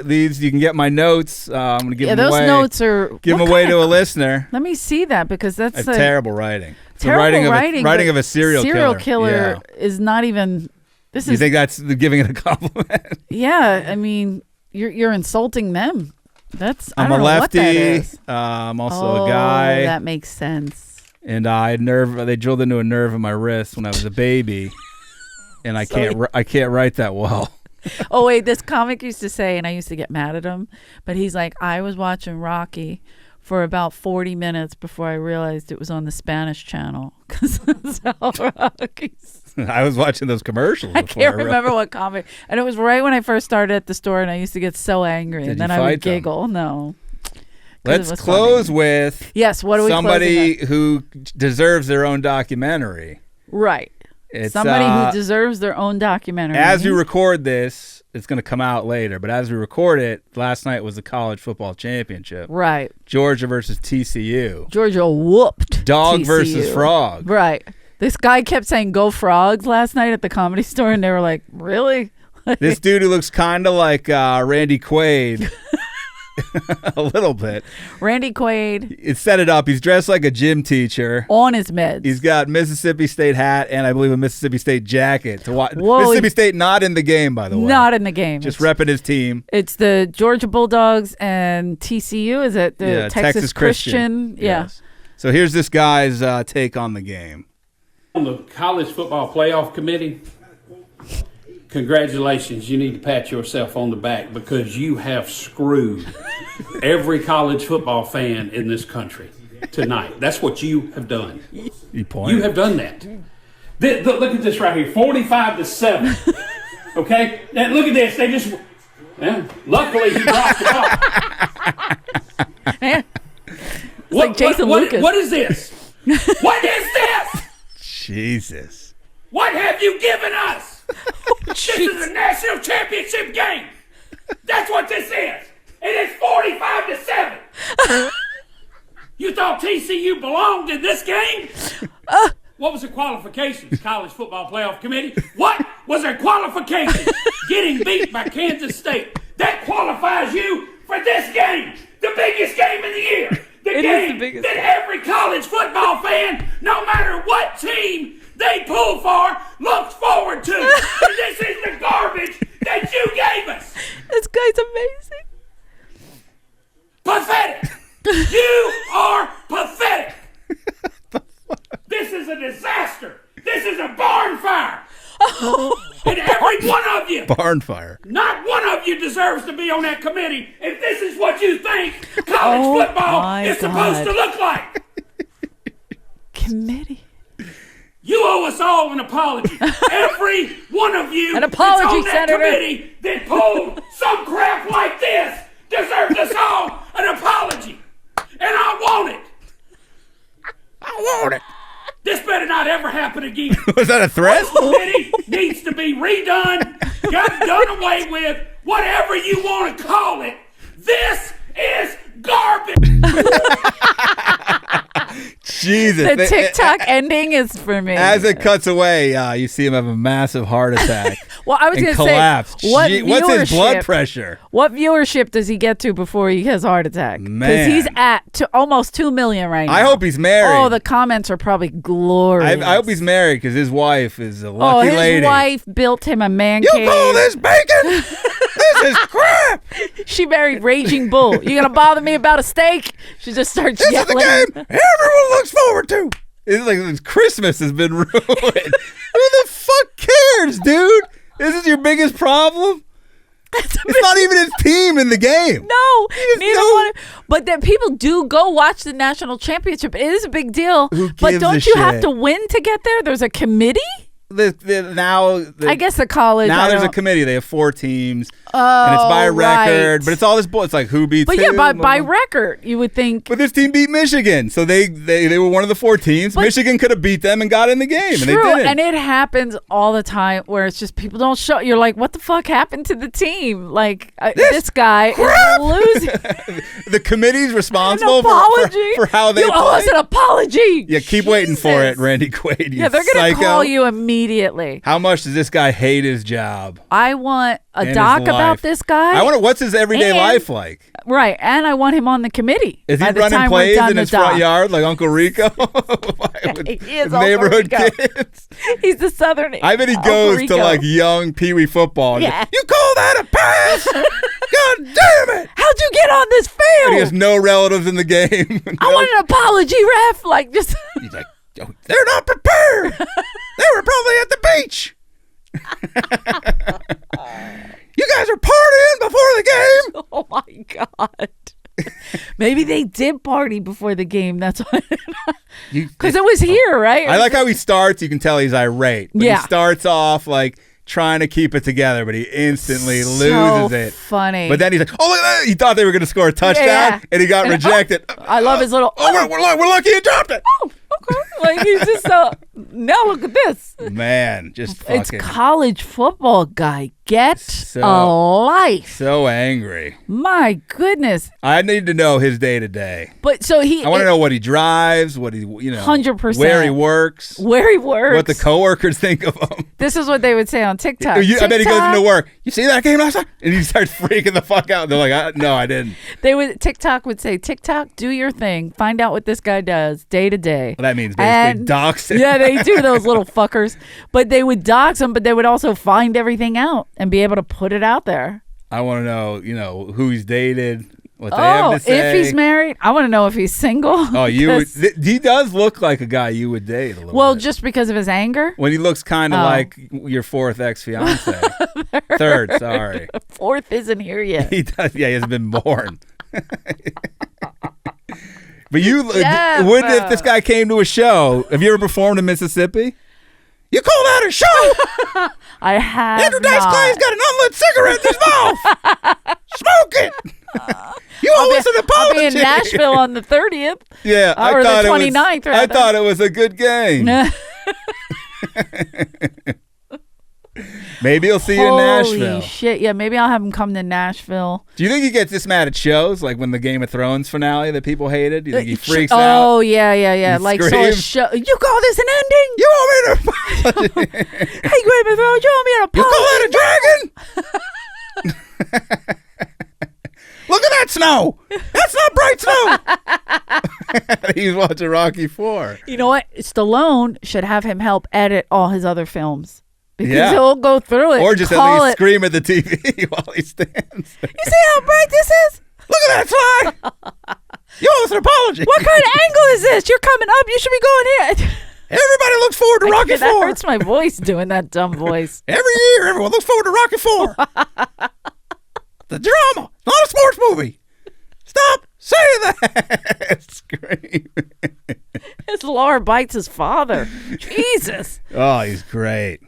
You can get my notes. I'm gonna give them those away. notes are... Give them away to a listener. Let me see that because that's It's terrible writing. It's terrible writing of a serial killer. Serial killer Yeah. is not even... This You is... think that's giving it a compliment? Yeah, I mean, you're insulting them. That's... I I'm don't a know what that lefty. is. I'm also a guy. That makes sense. And they drilled into a nerve in my wrist when I was a baby. And I can't write that well. Oh, wait, this comic used to say, and I used to get mad at him, but he's like, I was watching Rocky for about 40 minutes before I realized it was on the Spanish channel. Because that's how Rocky's. I was watching those commercials. I can't remember what comic. And it was right when I first started at the store, and I used to get so angry. Did and then you I would fight them? giggle. No. Let's close with yes. What are we somebody closing who deserves their own documentary. Right. It's somebody who deserves their own documentary. As we record this, it's going to come out later. But as we record it, last night was the college football championship. Right. Georgia versus TCU. Georgia whooped Dog TCU. versus frog. Right. This guy kept saying "Go Frogs" last night at the Comedy Store, and they were like, "Really?" This dude who looks kind of like Randy Quaid. A little bit. Randy Quaid. It set it up. He's dressed like a gym teacher. On his meds. He's got Mississippi State hat and I believe a Mississippi State jacket. To watch. Whoa, Mississippi State not in the game, by the way. Not in the game. Just repping his team. It's the Georgia Bulldogs and TCU. Is it the Texas Christian? Yeah. Yes. So here's this guy's take on the game. On the college football playoff committee, congratulations. You need to pat yourself on the back because you have screwed every college football fan in this country tonight. That's what you have done. You have done that. Look at this right here, 45-7. Okay? Now look at this. They just, luckily he dropped the ball. It's like Jason Lucas. What is this? What is this? Jesus. What have you given us? This is a national championship game. That's what this is. And it's 45-7. You thought TCU belonged in this game? What was the qualifications, College Football Playoff Committee? What was their qualifications? Getting beat by Kansas State. That qualifies you for this game. The biggest game of the year. The game that every college football fan, no matter what team they pull for, looks forward to. And this is the garbage that you gave us. This guy's amazing. Pathetic. You are pathetic. This is a disaster. This is a barn fire. And every one of you. Barn fire. Not one of you deserves to be on that committee if this is what you think college football is supposed to look like. Committee. You owe us all an apology. Every one of you an apology, that's on that Senator. committee that pulled some crap like this deserves us all an apology. And I want it. I want it. This better not ever happen again. Was that a threat? This committee needs to be redone, done away with, whatever you want to call it. This is garbage. Jesus. The TikTok ending is for me. As it cuts away, you see him have a massive heart attack. Well, I was going to collapse. say, what's his blood pressure? What viewership does he get to before he has a heart attack? Because Man. he's at almost 2 million right now. I hope he's married. Oh, the comments are probably glorious. I hope he's married because his wife is a lucky lady. His wife built him a man You cave. call this bacon? This is crap. She married Raging Bull. You gonna bother me about a steak? She just starts This yelling. is the game everyone looks forward to. It's like Christmas has been ruined. Who the fuck cares, dude? This is your biggest problem? It's not even his team in the game. No, neither one. But then people do go watch the national championship. It is a big deal. But don't you have to win to get there? There's a committee? I guess the college. Now there's a committee. They have 4 teams. And it's by record. Right. But it's all this bull. It's like who beats who. But yeah, by record, you would think. But this team beat Michigan. So they were one of the 4 teams. But Michigan could have beat them and got in the game. True, and they didn't. And it happens all the time where it's just people don't show. You're like, what the fuck happened to the team? Like, this guy is losing. The committee's responsible for how they You owe us an apology. Yeah, keep waiting for it, Randy Quaid. Yeah, they're going to call you immediately. How much does this guy hate his job? I want a doc about this guy. I wonder what's his everyday life like. Right, and I want him on the committee. Is he running plays in his front yard like Uncle Rico? He is neighborhood kids. He's the Southern. I bet he goes to like young Pee Wee football. And Yeah. You call that a pass? God damn it! How'd you get on this field? And he has no relatives in the game. I want an apology, ref. Like just. He's like, they're not prepared. They were probably at the beach. You guys are partying before the game. Oh my God. Maybe they did party before the game. That's why. Because it was here, right? I like how he starts. You can tell he's irate. But Yeah. He starts off like trying to keep it together, but he instantly loses it. Funny. But then he's like, "Oh, look at that!" He thought they were going to score a touchdown, Yeah. and he got rejected. I love his little. We're lucky he dropped it. Oh, okay. Like he's just so. Now look at this. Man, just fucking. It's college football guy. Get a life. So angry. My goodness. I need to know his day to day. But so I want to know what he drives, what he 100%. where he works. What the coworkers think of him. This is what they would say on TikTok. I bet he goes into work. You see that game last night? And he starts freaking the fuck out. They're like, no, I didn't. TikTok would say, TikTok, do your thing. Find out what this guy does day to day. Well, that means basically dox him. Yeah, they do, those little fuckers. But they would dox him, but they would also find everything out and be able to put it out there. I want to know, who he's dated, what they have to say. If he's married. I want to know if he's single. Oh, he does look like a guy you would date a little bit. Just because of his anger? When he looks kind of like your fourth ex-fiance. Third, sorry. Fourth isn't here yet. He does. Yeah, he hasn't been born. But if this guy came to a show, have you ever performed in Mississippi? You call that a show? I have Andrew Dice Clay's got an unlit cigarette in his mouth. Smoke it. You owe us an apology. I'll be in Nashville on the 30th. Yeah, or the 29th. I thought it was a good game. Maybe he'll see you in Nashville. Holy shit. Yeah, maybe I'll have him come to Nashville. Do you think he gets this mad at shows, like when the Game of Thrones finale that people hated? Do you think he freaks out? Oh, yeah. Like, so a show. You call this an ending? You want me to apologize? Hey, Game of Thrones, you want me to apologize? You call that a dragon? Look at that snow. That's not bright snow. He's watching Rocky IV. You know what? Stallone should have him help edit all his other films. Because he'll go through it. Or just at least scream at the TV while he stands there. You see how bright this is? Look at that slide. You owe us an apology. What kind of angle is this? You're coming up. You should be going here. Everybody looks forward to Rocky IV. That hurts my voice doing that dumb voice. Every year, everyone looks forward to Rocky IV. The drama, not a sports movie. Stop saying that. Scream. His Laura bites his father. Jesus. Oh, he's great.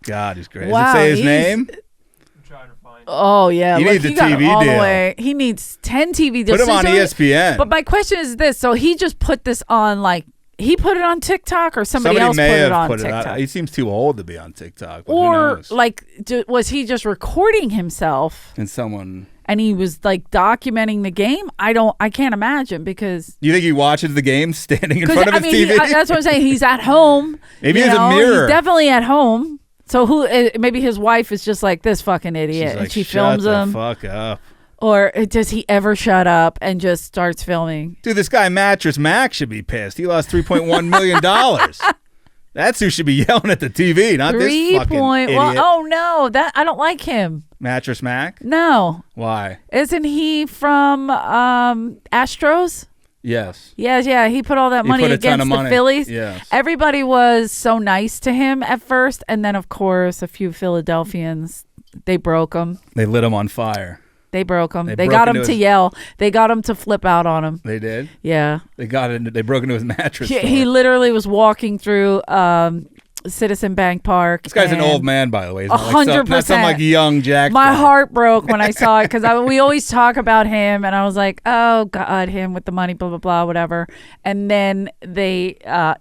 God, he's great. Wow, Does it say his name? I'm trying to find it. Oh, yeah. He needs a TV deal. He needs 10 TV deals. Put him on ESPN. But my question is this. So he just put this on, like, he put it on TikTok or somebody else put it on TikTok? He seems too old to be on TikTok. But or, like, was he just recording himself? And he was like documenting the game. I can't imagine because. You think he watches the game standing in front of his TV? That's what I'm saying. He's at home. Maybe he has a mirror. He's definitely at home. So maybe his wife is just like this fucking idiot, She's like, and she films him. Shut the fuck up. Or does he ever shut up and just starts filming? Dude, this guy Mattress Mac should be pissed. He lost $3.1 million. That's who should be yelling at the TV, not this fucking idiot. Oh no, I don't like him. Mattress Mac? No. Why? Isn't he from Astros? Yes. Yeah. He put all that money against the Phillies. Yes. Everybody was so nice to him at first, and then of course a few Philadelphians, they broke him. They lit him on fire. They broke him. They got him to yell. They got him to flip out on him. They did? Yeah. They broke into his mattress. He literally was walking through Citizen Bank Park. This guy's an old man, by the way. 100%. Not some like young Jack. My heart broke when I saw it because we always talk about him, and I was like, oh God, him with the money, blah blah blah, whatever. And then he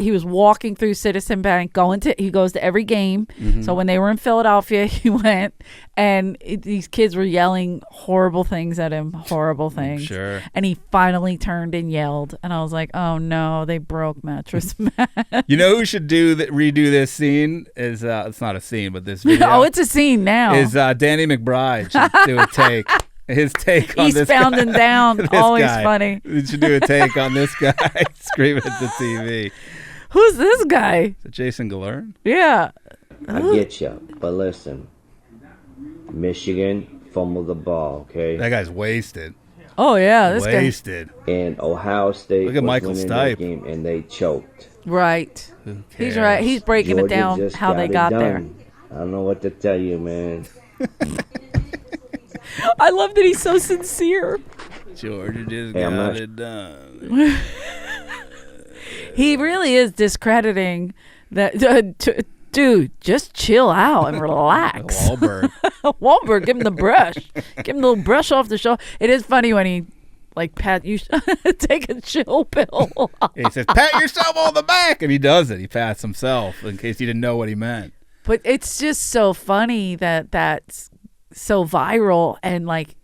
was walking through Citizen Bank, he goes to every game. Mm-hmm. So when they were in Philadelphia, he went, and these kids were yelling horrible things at him, horrible things. Sure. And he finally turned and yelled, and I was like, oh no, they broke Mattress Man. You know who should redo this scene is it's not a scene, but this video. Oh, it's a scene now. Is Danny McBride should do a take. His take on this guy. Eastbound down. Always guy. Funny. He should do a take on this guy screaming at the TV. Who's this guy? Is it Jason Galern? Yeah. I get you, but listen. Michigan fumbled the ball, okay? That guy's wasted. Oh, yeah. This wasted. Guy. And Ohio State Look at Michael Stipe. Game and they choked. Right. He's right. He's breaking Georgia it down how they got there. I don't know what to tell you, man. I love that he's so sincere. Georgia just got it done. He really is discrediting that. Dude, just chill out and relax. Wahlberg, give him the brush. Give him the little brush off the shoulder. It is funny when he Like, Pat, you take a chill pill. He says, pat yourself on the back. And he does it. He pats himself in case you didn't know what he meant. But it's just so funny that that's so viral. And, like,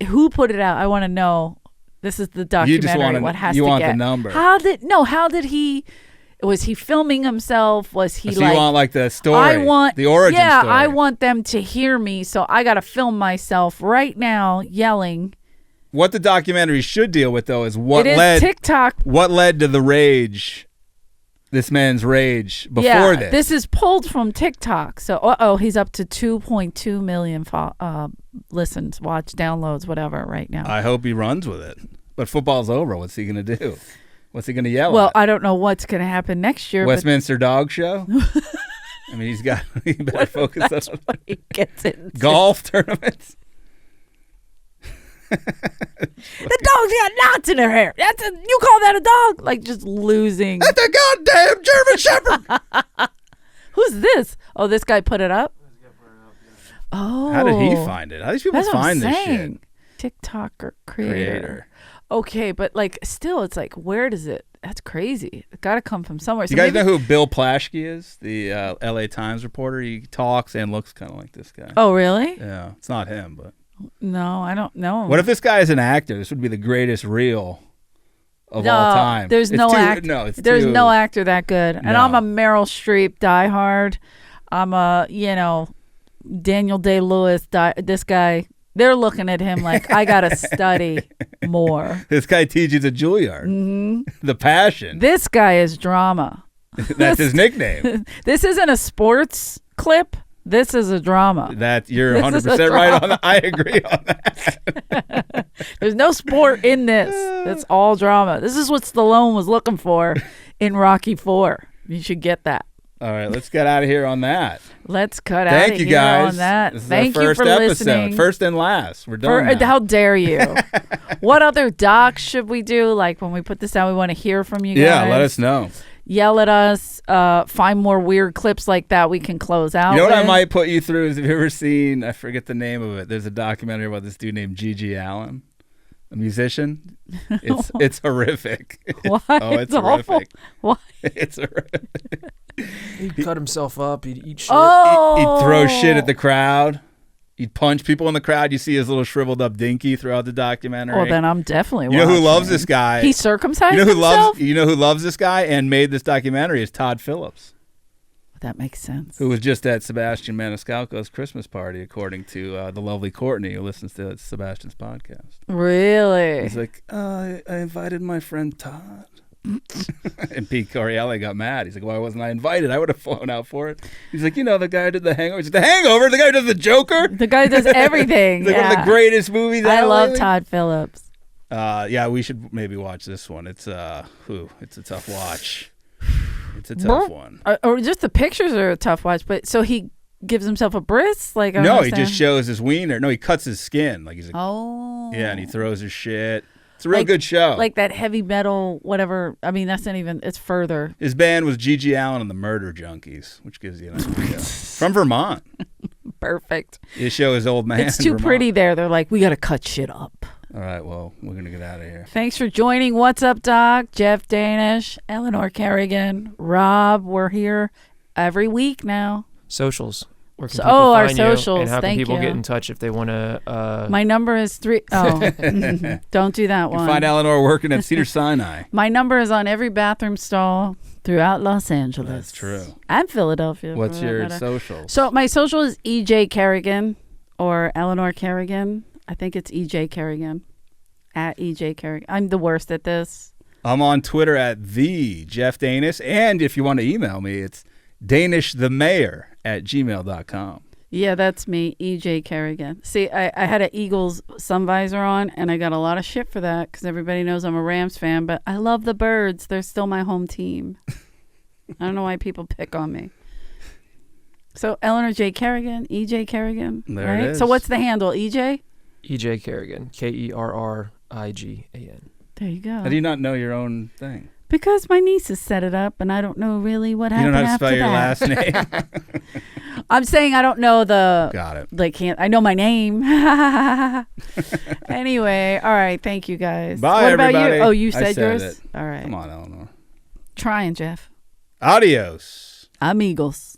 who put it out? I want to know. This is the documentary. You just want what has you to want get. the number. How did he... Was he filming himself? Was he so you want like the story? The origin story. Yeah, I want them to hear me. So I got to film myself right now yelling. What the documentary should deal with, though, is TikTok. What led to the rage, this man's rage before this. This is pulled from TikTok. So, he's up to 2.2 million listens, watch, downloads, whatever right now. I hope he runs with it. But football's over. What's he going to do? What's he going to yell Well, at? I don't know what's going to happen next year. Westminster Dog Show? I mean, he better focus on what he gets into. Golf tournaments. The dog's got knots in her hair. You call that a dog? Like, just losing. That's a goddamn German Shepherd. Who's this? Oh, this guy put it up? Oh. How did he find it? How do these people find this shit? TikToker creator. Okay, but like still it's like where does it? That's crazy. It got to come from somewhere. You guys know who Bill Plaschke is? The LA Times reporter. He talks and looks kind of like this guy. Oh, really? Yeah. It's not him, but. No, I don't know. What if this guy is an actor? This would be the greatest reel of all time. There's no actor. There's no actor that good. And I'm a Meryl Streep diehard. I'm a, Daniel Day-Lewis. This guy, they're looking at him like, I got to study more. This guy teaches at Juilliard. Mm-hmm. The passion. This guy is drama. That's his nickname. This isn't a sports clip. This is a drama. That you're 100% right on that. I agree on that. There's no sport in this. It's all drama. This is what Stallone was looking for in Rocky IV. You should get that. All right, let's get out of here on that. Let's cut out of here Thank you guys on that. This is Thank our first you for episode. listening. First and last. We're done now. How dare you? What other docs should we do? Like when we put this out, we want to hear from you guys. Yeah, let us know. Yell at us. Find more weird clips like that we can close out. You know what with. I might put you through is, have you ever seen, I forget the name of it, there's a documentary about this dude named Gigi Allen, a musician. It's horrific. Why? Oh, it's horrific. Awful. Why? It's horrific. He'd cut himself up. He'd eat shit. Oh. He'd throw shit at the crowd. He'd punch people in the crowd. You see his little shriveled up dinky throughout the documentary. Well, then I'm definitely You know who watching. loves this guy? He circumcised you know who himself? You know who loves this guy and made this documentary is Todd Phillips. That makes sense. Who was just at Sebastian Maniscalco's Christmas party, according to the lovely Courtney, who listens to Sebastian's podcast. Really? He's like, I invited my friend Todd. And Pete Corielli got mad. He's like, why wasn't I invited? I would have flown out for it. He's like, the guy who did The Hangover. He's like, The Hangover? The guy who does The Joker? The guy does everything. It's like one of the greatest movies ever. I love Todd Phillips. Yeah, we should maybe watch this one. It's it's a tough watch. It's a tough one. Or just the pictures are a tough watch. But so he gives himself a bris? Like no, he just shows his wiener. No, he cuts his skin. Like he's like, oh, yeah, and he throws his shit. It's a real good show. Like that heavy metal, whatever. I mean, that's not even. It's further. His band was Gigi Allen and the Murder Junkies, which gives you an idea. From Vermont. Perfect. His show is Old Man. It's too pretty there. They're like, we got to cut shit up. All right, well, we're going to get out of here. Thanks for joining. What's up, Doc? Jeff Danish, Eleanor Kerrigan, Rob. We're here every week now. Socials. Where can our find socials. You, and how can Thank people you. get in touch if they want to? My number is 3. Oh, don't do that You one. can find Eleanor working at Cedar Sinai. My number is on every bathroom stall throughout Los Angeles. That's true. And Philadelphia. What's your social? So my social is EJ Kerrigan or Eleanor Kerrigan. I think it's EJ Kerrigan. At EJ Kerrigan. I'm the worst at this. I'm on Twitter at the Jeff Danis, and if you want to email me, it's danishthemayor@gmail.com. Yeah, that's me, EJ Kerrigan. See, I had an Eagles sun visor on, and I got a lot of shit for that because everybody knows I'm a Rams fan, but I love the Birds. They're still my home team. I don't know why people pick on me. So Eleanor J. Kerrigan, EJ Kerrigan. There right? it is. So what's the handle, EJ? EJ Kerrigan, KERRIGAN. There you go. How do you not know your own thing? Because my nieces set it up, and I don't know really what happened after that. You don't know how to spell your last name? I'm saying I don't know the. Got it. Like, I know my name. Anyway, all right. Thank you, guys. Bye, what about everybody. you? Oh, you I said yours? it. All right. Come on, Eleanor. Trying, Jeff. Adios. Amigos.